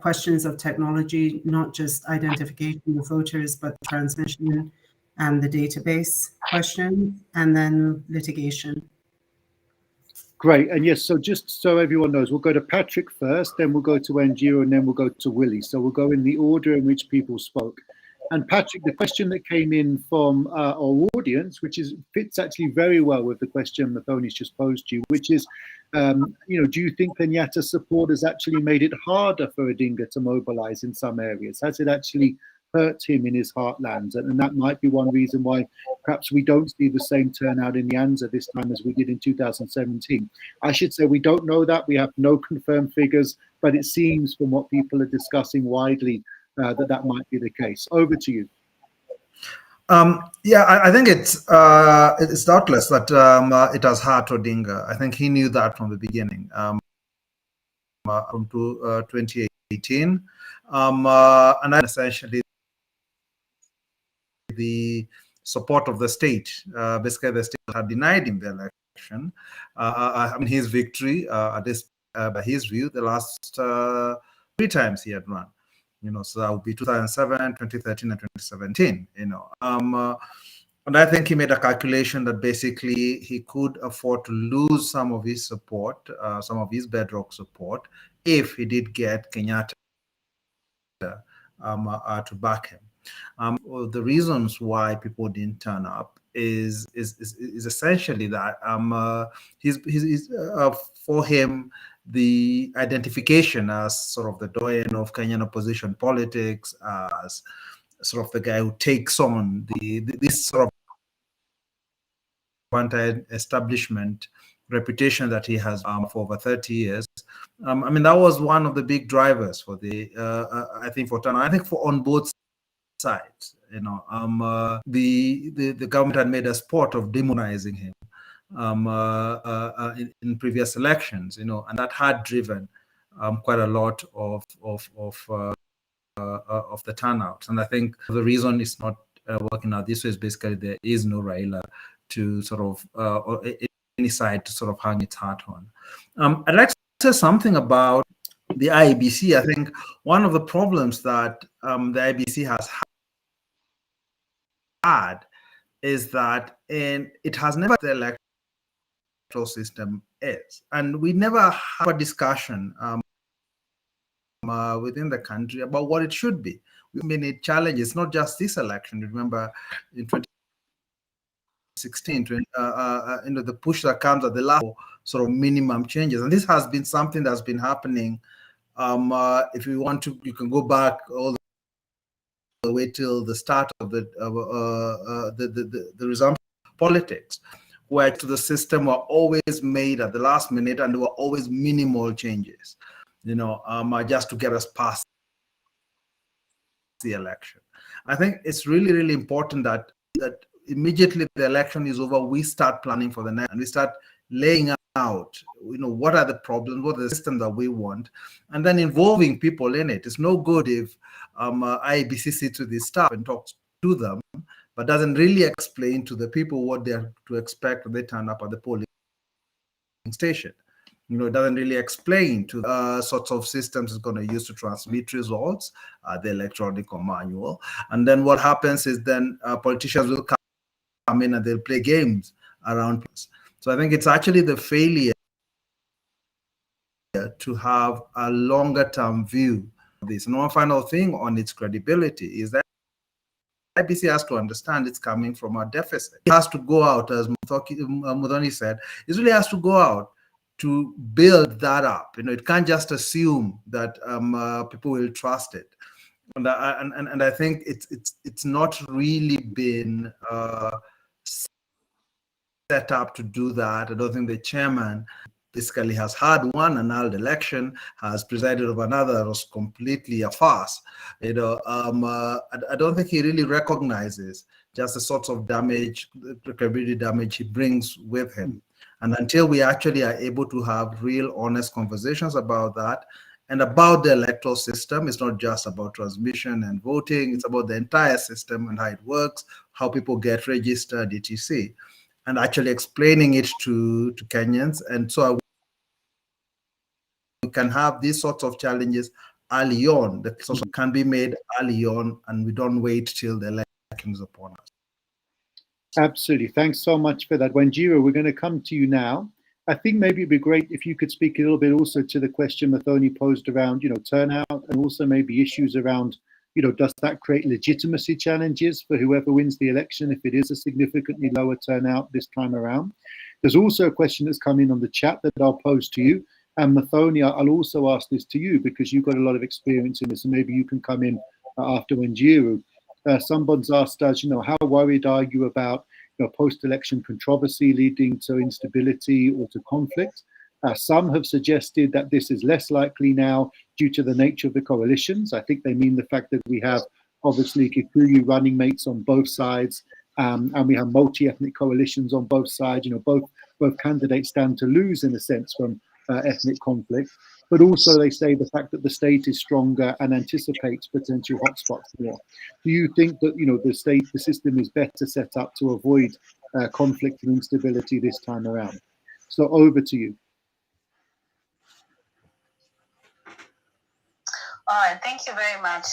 questions of technology, not just identification of voters, but transmission and the database question, and then litigation. Great. And yes, so just so everyone knows, we'll go to Patrick first, then we'll go to Njiro, and then we'll go to Willie. So we'll go in the order in which people spoke. And Patrick, the question that came in from our audience, which fits actually very well with the question Muthoni's just posed to you, which is, do you think Kenyatta's support has actually made it harder for Odinga to mobilize in some areas? Has it actually hurt him in his heartlands? And that might be one reason why perhaps we don't see the same turnout in Nyanza this time as we did in 2017. I should say we don't know that. We have no confirmed figures, but it seems from what people are discussing widely that might be the case. Over to you. I think it's doubtless that it has hurt Odinga. I think he knew that from the beginning, from 2018, and essentially the support of the state. Basically, the state had denied him the election. I mean, his victory, at this, by his view, the last 3 times he had run. So that would be 2007, 2013, and 2017. And I think he made a calculation that basically he could afford to lose some of his support, some of his bedrock support, if he did get Kenyatta to back him. The reasons why people didn't turn up is essentially that for him, the identification as sort of the doyen of Kenyan opposition politics, as sort of the guy who takes on this sort of anti-establishment reputation that he has for over 30 years. I mean, that was one of the big drivers for the, I think, for turnout. I think for on both sides, the government had made a sport of demonizing him in previous elections, and that had driven quite a lot of the turnout. And I think the reason it's not working out this way is basically there is no Raila to sort of or any side to sort of hang its hat on. I'd like to say something about the IEBC. I think one of the problems that the IEBC has had is that it has never the electoral system is, and we never have a discussion within the country about what it should be. I mean, it challenges not just this election. Remember, in 2016, the push that comes at the last sort of minimum changes, and this has been something that's been happening. If you want to, you can go back all the way till the start of the resumption of politics, where the system were always made at the last minute, and there were always minimal changes, just to get us past the election. I think it's really, really important that immediately the election is over, we start planning for the next, and we start laying out, what are the problems, what are the system that we want, and then involving people in it. It's no good if IEBC sits with the staff and talks to them, but doesn't really explain to the people what they're to expect when they turn up at the polling station. It doesn't really explain to sorts of systems it's going to use to transmit results, the electronic or manual. And then what happens is then politicians will come in and they'll play games around this. So I think it's actually the failure to have a longer term view of this. And one final thing on its credibility is that IBC has to understand it's coming from a deficit. It has to go out, as Muthoni said, it really has to go out to build that up. It can't just assume that people will trust it. And I think it's not really been set up to do that. I don't think the chairman basically has had one annulled election, has presided over another that was completely a farce. I don't think he really recognizes just the sorts of damage, the credibility damage he brings with him. And until we actually are able to have real, honest conversations about that and about the electoral system, it's not just about transmission and voting, it's about the entire system and how it works, how people get registered, etc. And actually explaining it to Kenyans. And so we can have these sorts of challenges early on, that sort of can be made early on, and we don't wait till the election is upon us. Absolutely. Thanks so much for that. Wanjiru, we're going to come to you now. I think maybe it'd be great if you could speak a little bit also to the question Muthoni posed around, turnout, and also maybe issues around, does that create legitimacy challenges for whoever wins the election if it is a significantly lower turnout this time around? There's also a question that's come in on the chat that I'll pose to you. And Muthoni, I'll also ask this to you because you've got a lot of experience in this, and maybe you can come in after Wanjiru. Someone's asked us, how worried are you about post-election controversy leading to instability or to conflict? Some have suggested that this is less likely now due to the nature of the coalitions. I think they mean the fact that we have obviously Kikuyu running mates on both sides, and we have multi-ethnic coalitions on both sides. Both candidates stand to lose in a sense from ethnic conflict. but also they say the fact that the state is stronger and anticipates potential hotspots more. Do you think that the system is better set up to avoid conflict and instability this time around? So over to you. All right, thank you very much.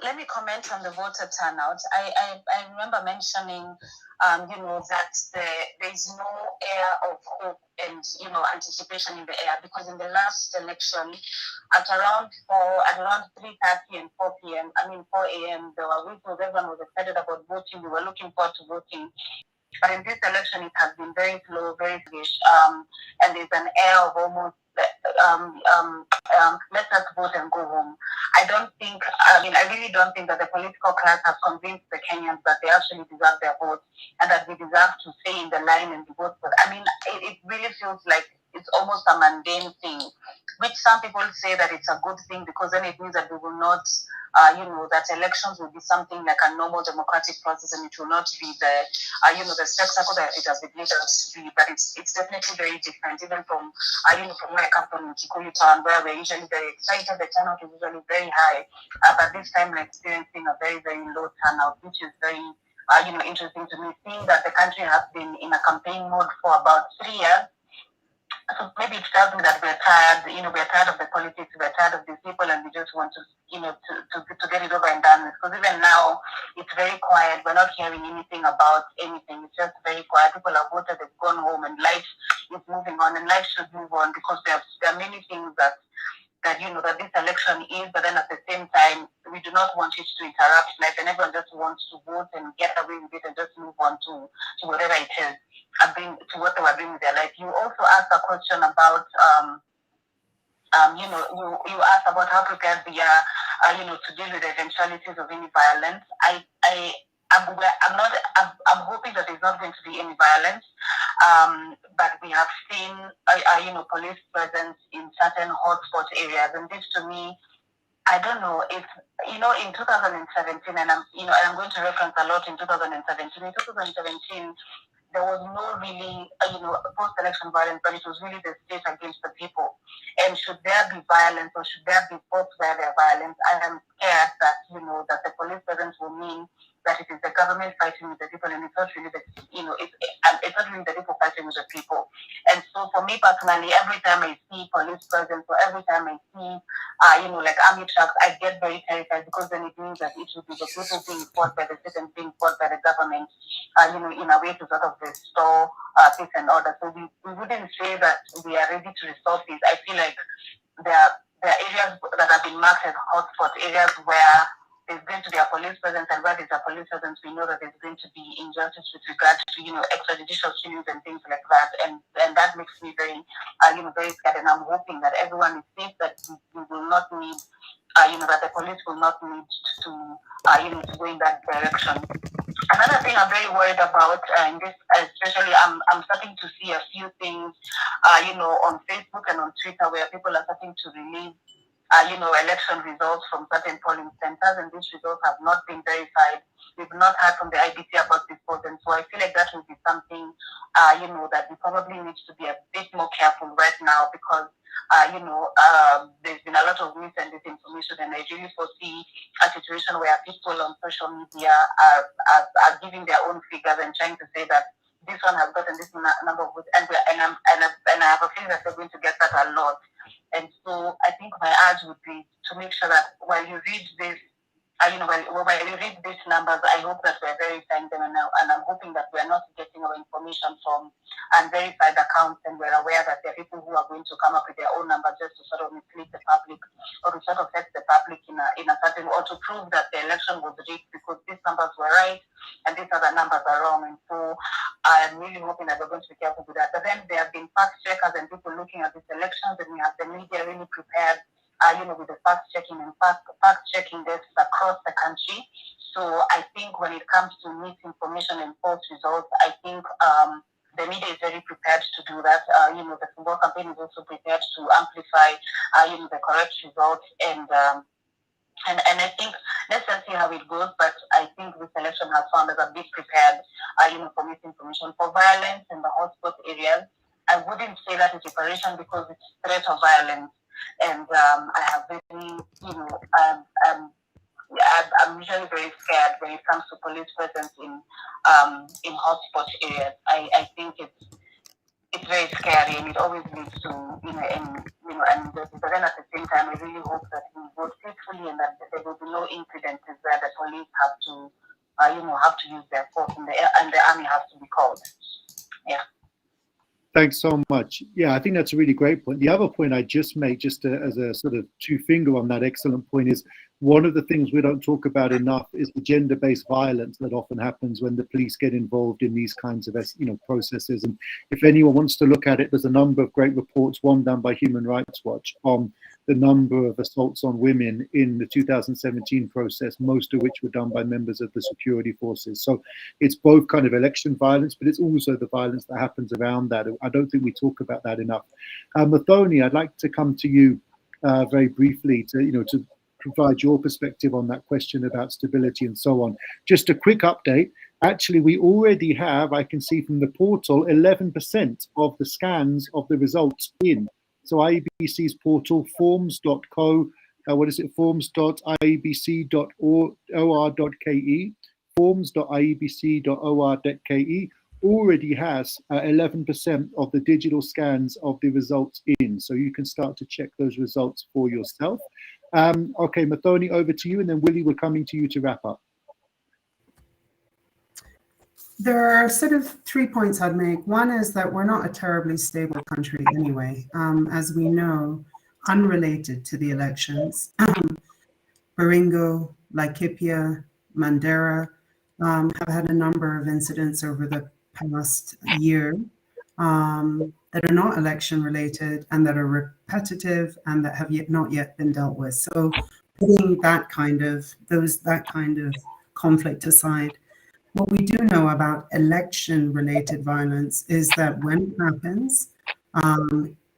Let me comment on the voter turnout. I remember mentioning, that there is no air of hope and, anticipation in the air, because in the last election, at around 3:30 and 4 p.m., 4 a.m., there were whistles, everyone was excited about voting. We were looking forward to voting. But in this election, it has been very slow, very sluggish, and there's an air of almost let us vote and go home. I really don't think that the political class has convinced the Kenyans that they actually deserve their vote and that we deserve to stay in the line and be voted for. It really feels like it's almost a mundane thing, which some people say that it's a good thing because then it means that we will not, that elections will be something like a normal democratic process and it will not be the spectacle that it has been made out to be. But it's definitely very different, even from where I come from in Kikuyu town, where we're usually very excited. The turnout is usually very high, but this time we're experiencing a very, very low turnout, which is very interesting to me, seeing that the country has been in a campaign mode for about 3 years. So maybe it tells me that we're tired, we're tired of the politics, we're tired of these people, and we just want to, to get it over and done with. Because even now, it's very quiet. We're not hearing anything about anything. It's just very quiet. People have voted, they've gone home, and life is moving on, and life should move on because there are many things that this election is, but then at the same time, we do not want it to interrupt life, and everyone just wants to vote and get away with it and just move on to whatever it is, to what they were doing with their life. You also asked a question about, you asked about how prepared we are, to deal with the eventualities of any violence. I'm hoping that there's not going to be any violence, but we have seen, police presence in certain hotspot areas, and this to me, I don't know if, in 2017, and I'm going to reference a lot in 2017. In 2017, there was no really, post-election violence, but it was really the state against the people. And should there be violence or should there be posts where there violence, I am scared that, that the police presence will mean that it is the government fighting with the people, and it's not really it's not really the people fighting with the people. And so for me personally, every time I see police presence or every time I see, like army trucks, I get very terrified because then it means that it should be the people being fought by the state and being fought by the government, in a way to sort of restore peace and order. So we wouldn't say that we are ready to restore peace. I feel like there are areas that have been marked as hotspot areas where there's going to be a police presence, and where there's a police presence, we know that there's going to be injustice with regard to, extrajudicial killings and things like that. And that makes me very, very scared. And I'm hoping that everyone is safe, that we will not need, that the police will not need to, to go in that direction. Another thing I'm very worried about, in this, especially, I'm starting to see a few things, on Facebook and on Twitter where people are starting to release, election results from certain polling centers, and these results have not been verified. We've not heard from the IBC about this vote, and so I feel like that will be something, that we probably need to be a bit more careful right now because, there's been a lot of mis and disinformation, and I really foresee a situation where people on social media are giving their own figures and trying to say that this one has gotten this number of votes, and I have a feeling that we're going to get that a lot. And so I think my urge would be to make sure that while you read this, while you read these numbers, I hope that we're verifying them, and I'm hoping that we're not getting our information from unverified accounts, and we're aware that there are people who are going to come up with their own numbers just to sort of mislead the public or to sort of set the public in a certain, or to prove that the election was rigged because these numbers were right and these other numbers are wrong. And so I'm really hoping that we're going to be careful with that. But then there have been fact checkers and people looking at these elections, and we have the media really prepared, with the fact checking and fact checking desks across the country. So I think when it comes to misinformation and false results, I think the media is very prepared to do that. The football campaign is also prepared to amplify, the correct results, and I think let's just see how it goes. But I think this election has found us a bit prepared, for misinformation, for violence in the hotspot areas. I wouldn't say that it's preparation because it's threat of violence. and I have very, I'm usually very scared when it comes to police presence in hotspot areas. I think it's very scary, and it always leads to but then at the same time, I really hope that we vote peacefully and that there will be no incidences where the police have to have to use their force and the army has to be called. Yeah. Thanks so much. Yeah, I think that's a really great point. The other point I just made, as a sort of two-finger on that excellent point, is one of the things we don't talk about enough is the gender-based violence that often happens when the police get involved in these kinds of processes. And if anyone wants to look at it, there's a number of great reports, one done by Human Rights Watch, on the number of assaults on women in the 2017 process, most of which were done by members of the security forces. So it's both kind of election violence, but it's also the violence that happens around that. I don't think we talk about that enough. Mathoni, I'd like to come to you very briefly to provide your perspective on that question about stability and so on. Just a quick update. Actually, we already have, I can see from the portal, 11% of the scans of the results in. So IEBC's portal, forms.co, forms.iebc.or.ke, forms.iebc.or.ke, already has 11% of the digital scans of the results in. So you can start to check those results for yourself. Okay, Mathoni, over to you, and then Willie, we're coming to you to wrap up. There are sort of 3 points I'd make. One is that we're not a terribly stable country anyway. As we know, unrelated to the elections, Baringo, Laikipia, Mandera have had a number of incidents over the past year that are not election related and that are repetitive and that have not yet been dealt with. So putting that kind of conflict aside, what we do know about election-related violence is that when it happens,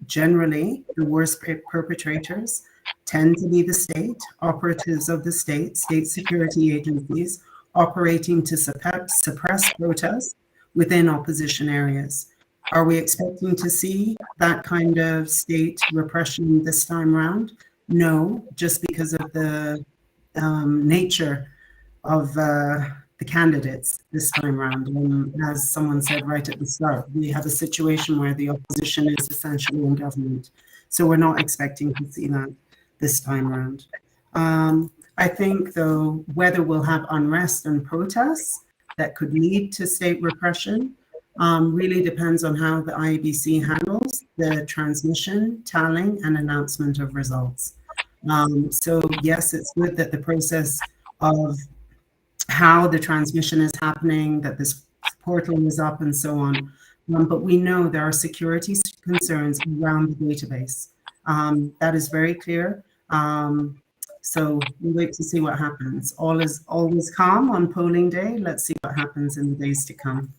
generally the worst perpetrators tend to be the state, operatives of the state security agencies operating to suppress protests within opposition areas. Are we expecting to see that kind of state repression this time around? No, just because of the nature of the candidates this time around. And as someone said right at the start, we have a situation where the opposition is essentially in government. So we're not expecting to see that this time around. I think, though, whether we'll have unrest and protests that could lead to state repression really depends on how the IEBC handles the transmission, tallying, and announcement of results. So yes, it's good that the process of how the transmission is happening, that this portal is up and so on. But we know there are security concerns around the database. That is very clear. So we wait to see what happens. All is always calm on polling day. Let's see what happens in the days to come.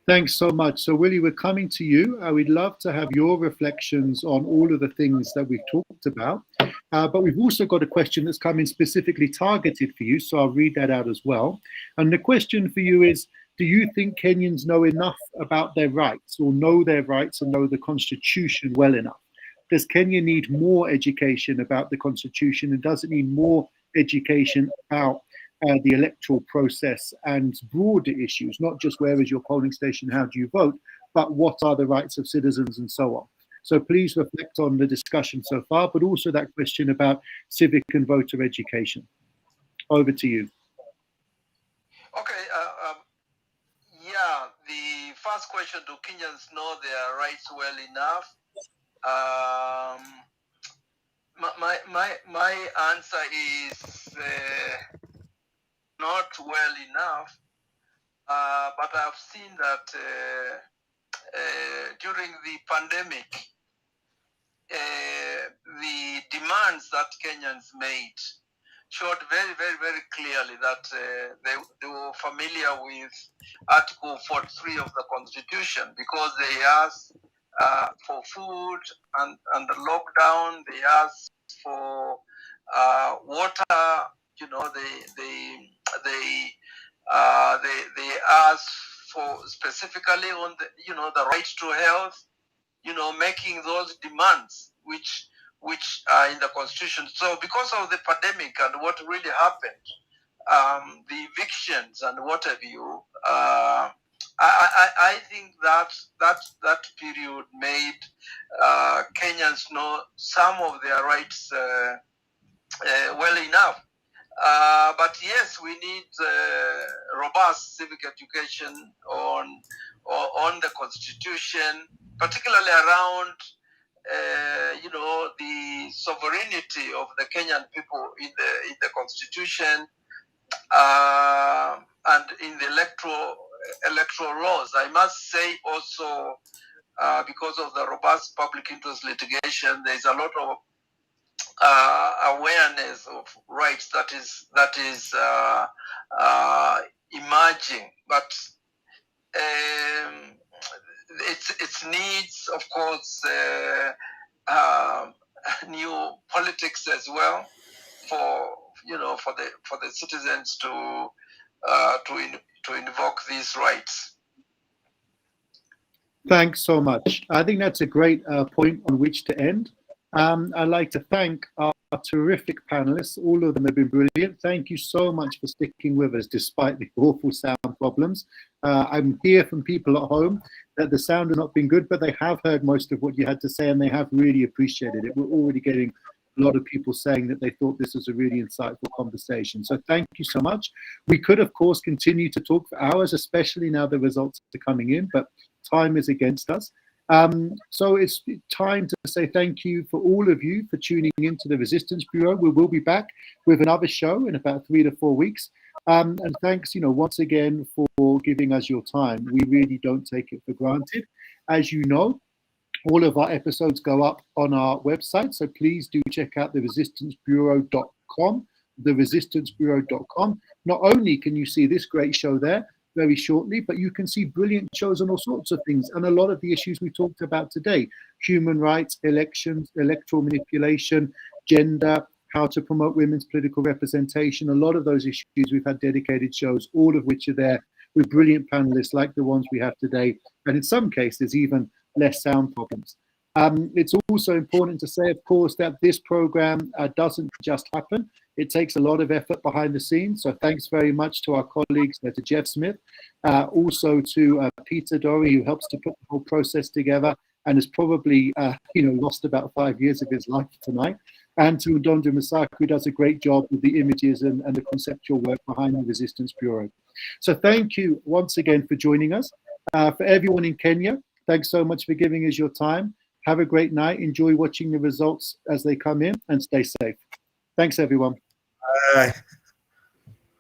Thanks so much. So Willie, we're coming to you. We'd love to have your reflections on all of the things that we've talked about. But we've also got a question that's come in specifically targeted for you, so I'll read that out as well. And the question for you is, do you think Kenyans know enough about their rights, or know their rights and know the Constitution well enough? Does Kenya need more education about the Constitution, and does it need more education about the electoral process and broader issues, not just where is your polling station, how do you vote, but what are the rights of citizens and so on? So please reflect on the discussion so far, but also that question about civic and voter education. Over to you. Okay. Yeah, the first question, do Kenyans know their rights well enough? My answer is not well enough, but I've seen that during the pandemic, the demands that Kenyans made showed very, very, very clearly that they were familiar with Article 43 of the Constitution, because they asked for food and the lockdown, they asked for water, you know, they asked for specifically on the, you know, the right to health, you know, making those demands which are in the constitution. So because of the pandemic and what really happened, the evictions and what have you, I think that period made Kenyans know some of their rights well enough. But yes, we need robust civic education on the constitution, particularly around the sovereignty of the Kenyan people in the constitution and in the electoral laws. I must say also, because of the robust public interest litigation, there is a lot of awareness of rights that is emerging, but it needs, of course, new politics as well for the citizens to invoke these rights. Thanks so much. I think that's a great point on which to end. I'd like to thank our terrific panelists. All of them have been brilliant. Thank you so much for sticking with us despite the awful sound problems. I'm hear from people at home that the sound has not been good, but they have heard most of what you had to say and they have really appreciated it. We're already getting a lot of people saying that they thought this was a really insightful conversation. So thank you so much. We could, of course, continue to talk for hours, especially now the results are coming in, but time is against us. So it's time to say thank you for all of you for tuning into the Resistance Bureau. We will be back with another show in about 3 to 4 weeks. And thanks, once again for giving us your time. We really don't take it for granted. As you know, all of our episodes go up on our website, so please do check out theresistancebureau.com, theresistancebureau.com. Not only can you see this great show there very shortly, but you can see brilliant shows on all sorts of things and a lot of the issues we talked about today: human rights, elections, electoral manipulation, gender, how to promote women's political representation. A lot of those issues, we've had dedicated shows, all of which are there with brilliant panelists like the ones we have today, and in some cases even less sound problems. It's also important to say, of course, that this program doesn't just happen. It takes a lot of effort behind the scenes. So thanks very much to our colleagues, to Jeff Smith, also to Peter Dory, who helps to put the whole process together and has probably lost about 5 years of his life tonight, and to Ndonda Masaka, who does a great job with the images and the conceptual work behind the Resistance Bureau. So thank you once again for joining us. For everyone in Kenya, thanks so much for giving us your time. Have a great night. Enjoy watching the results as they come in and stay safe. Thanks, everyone. Bye.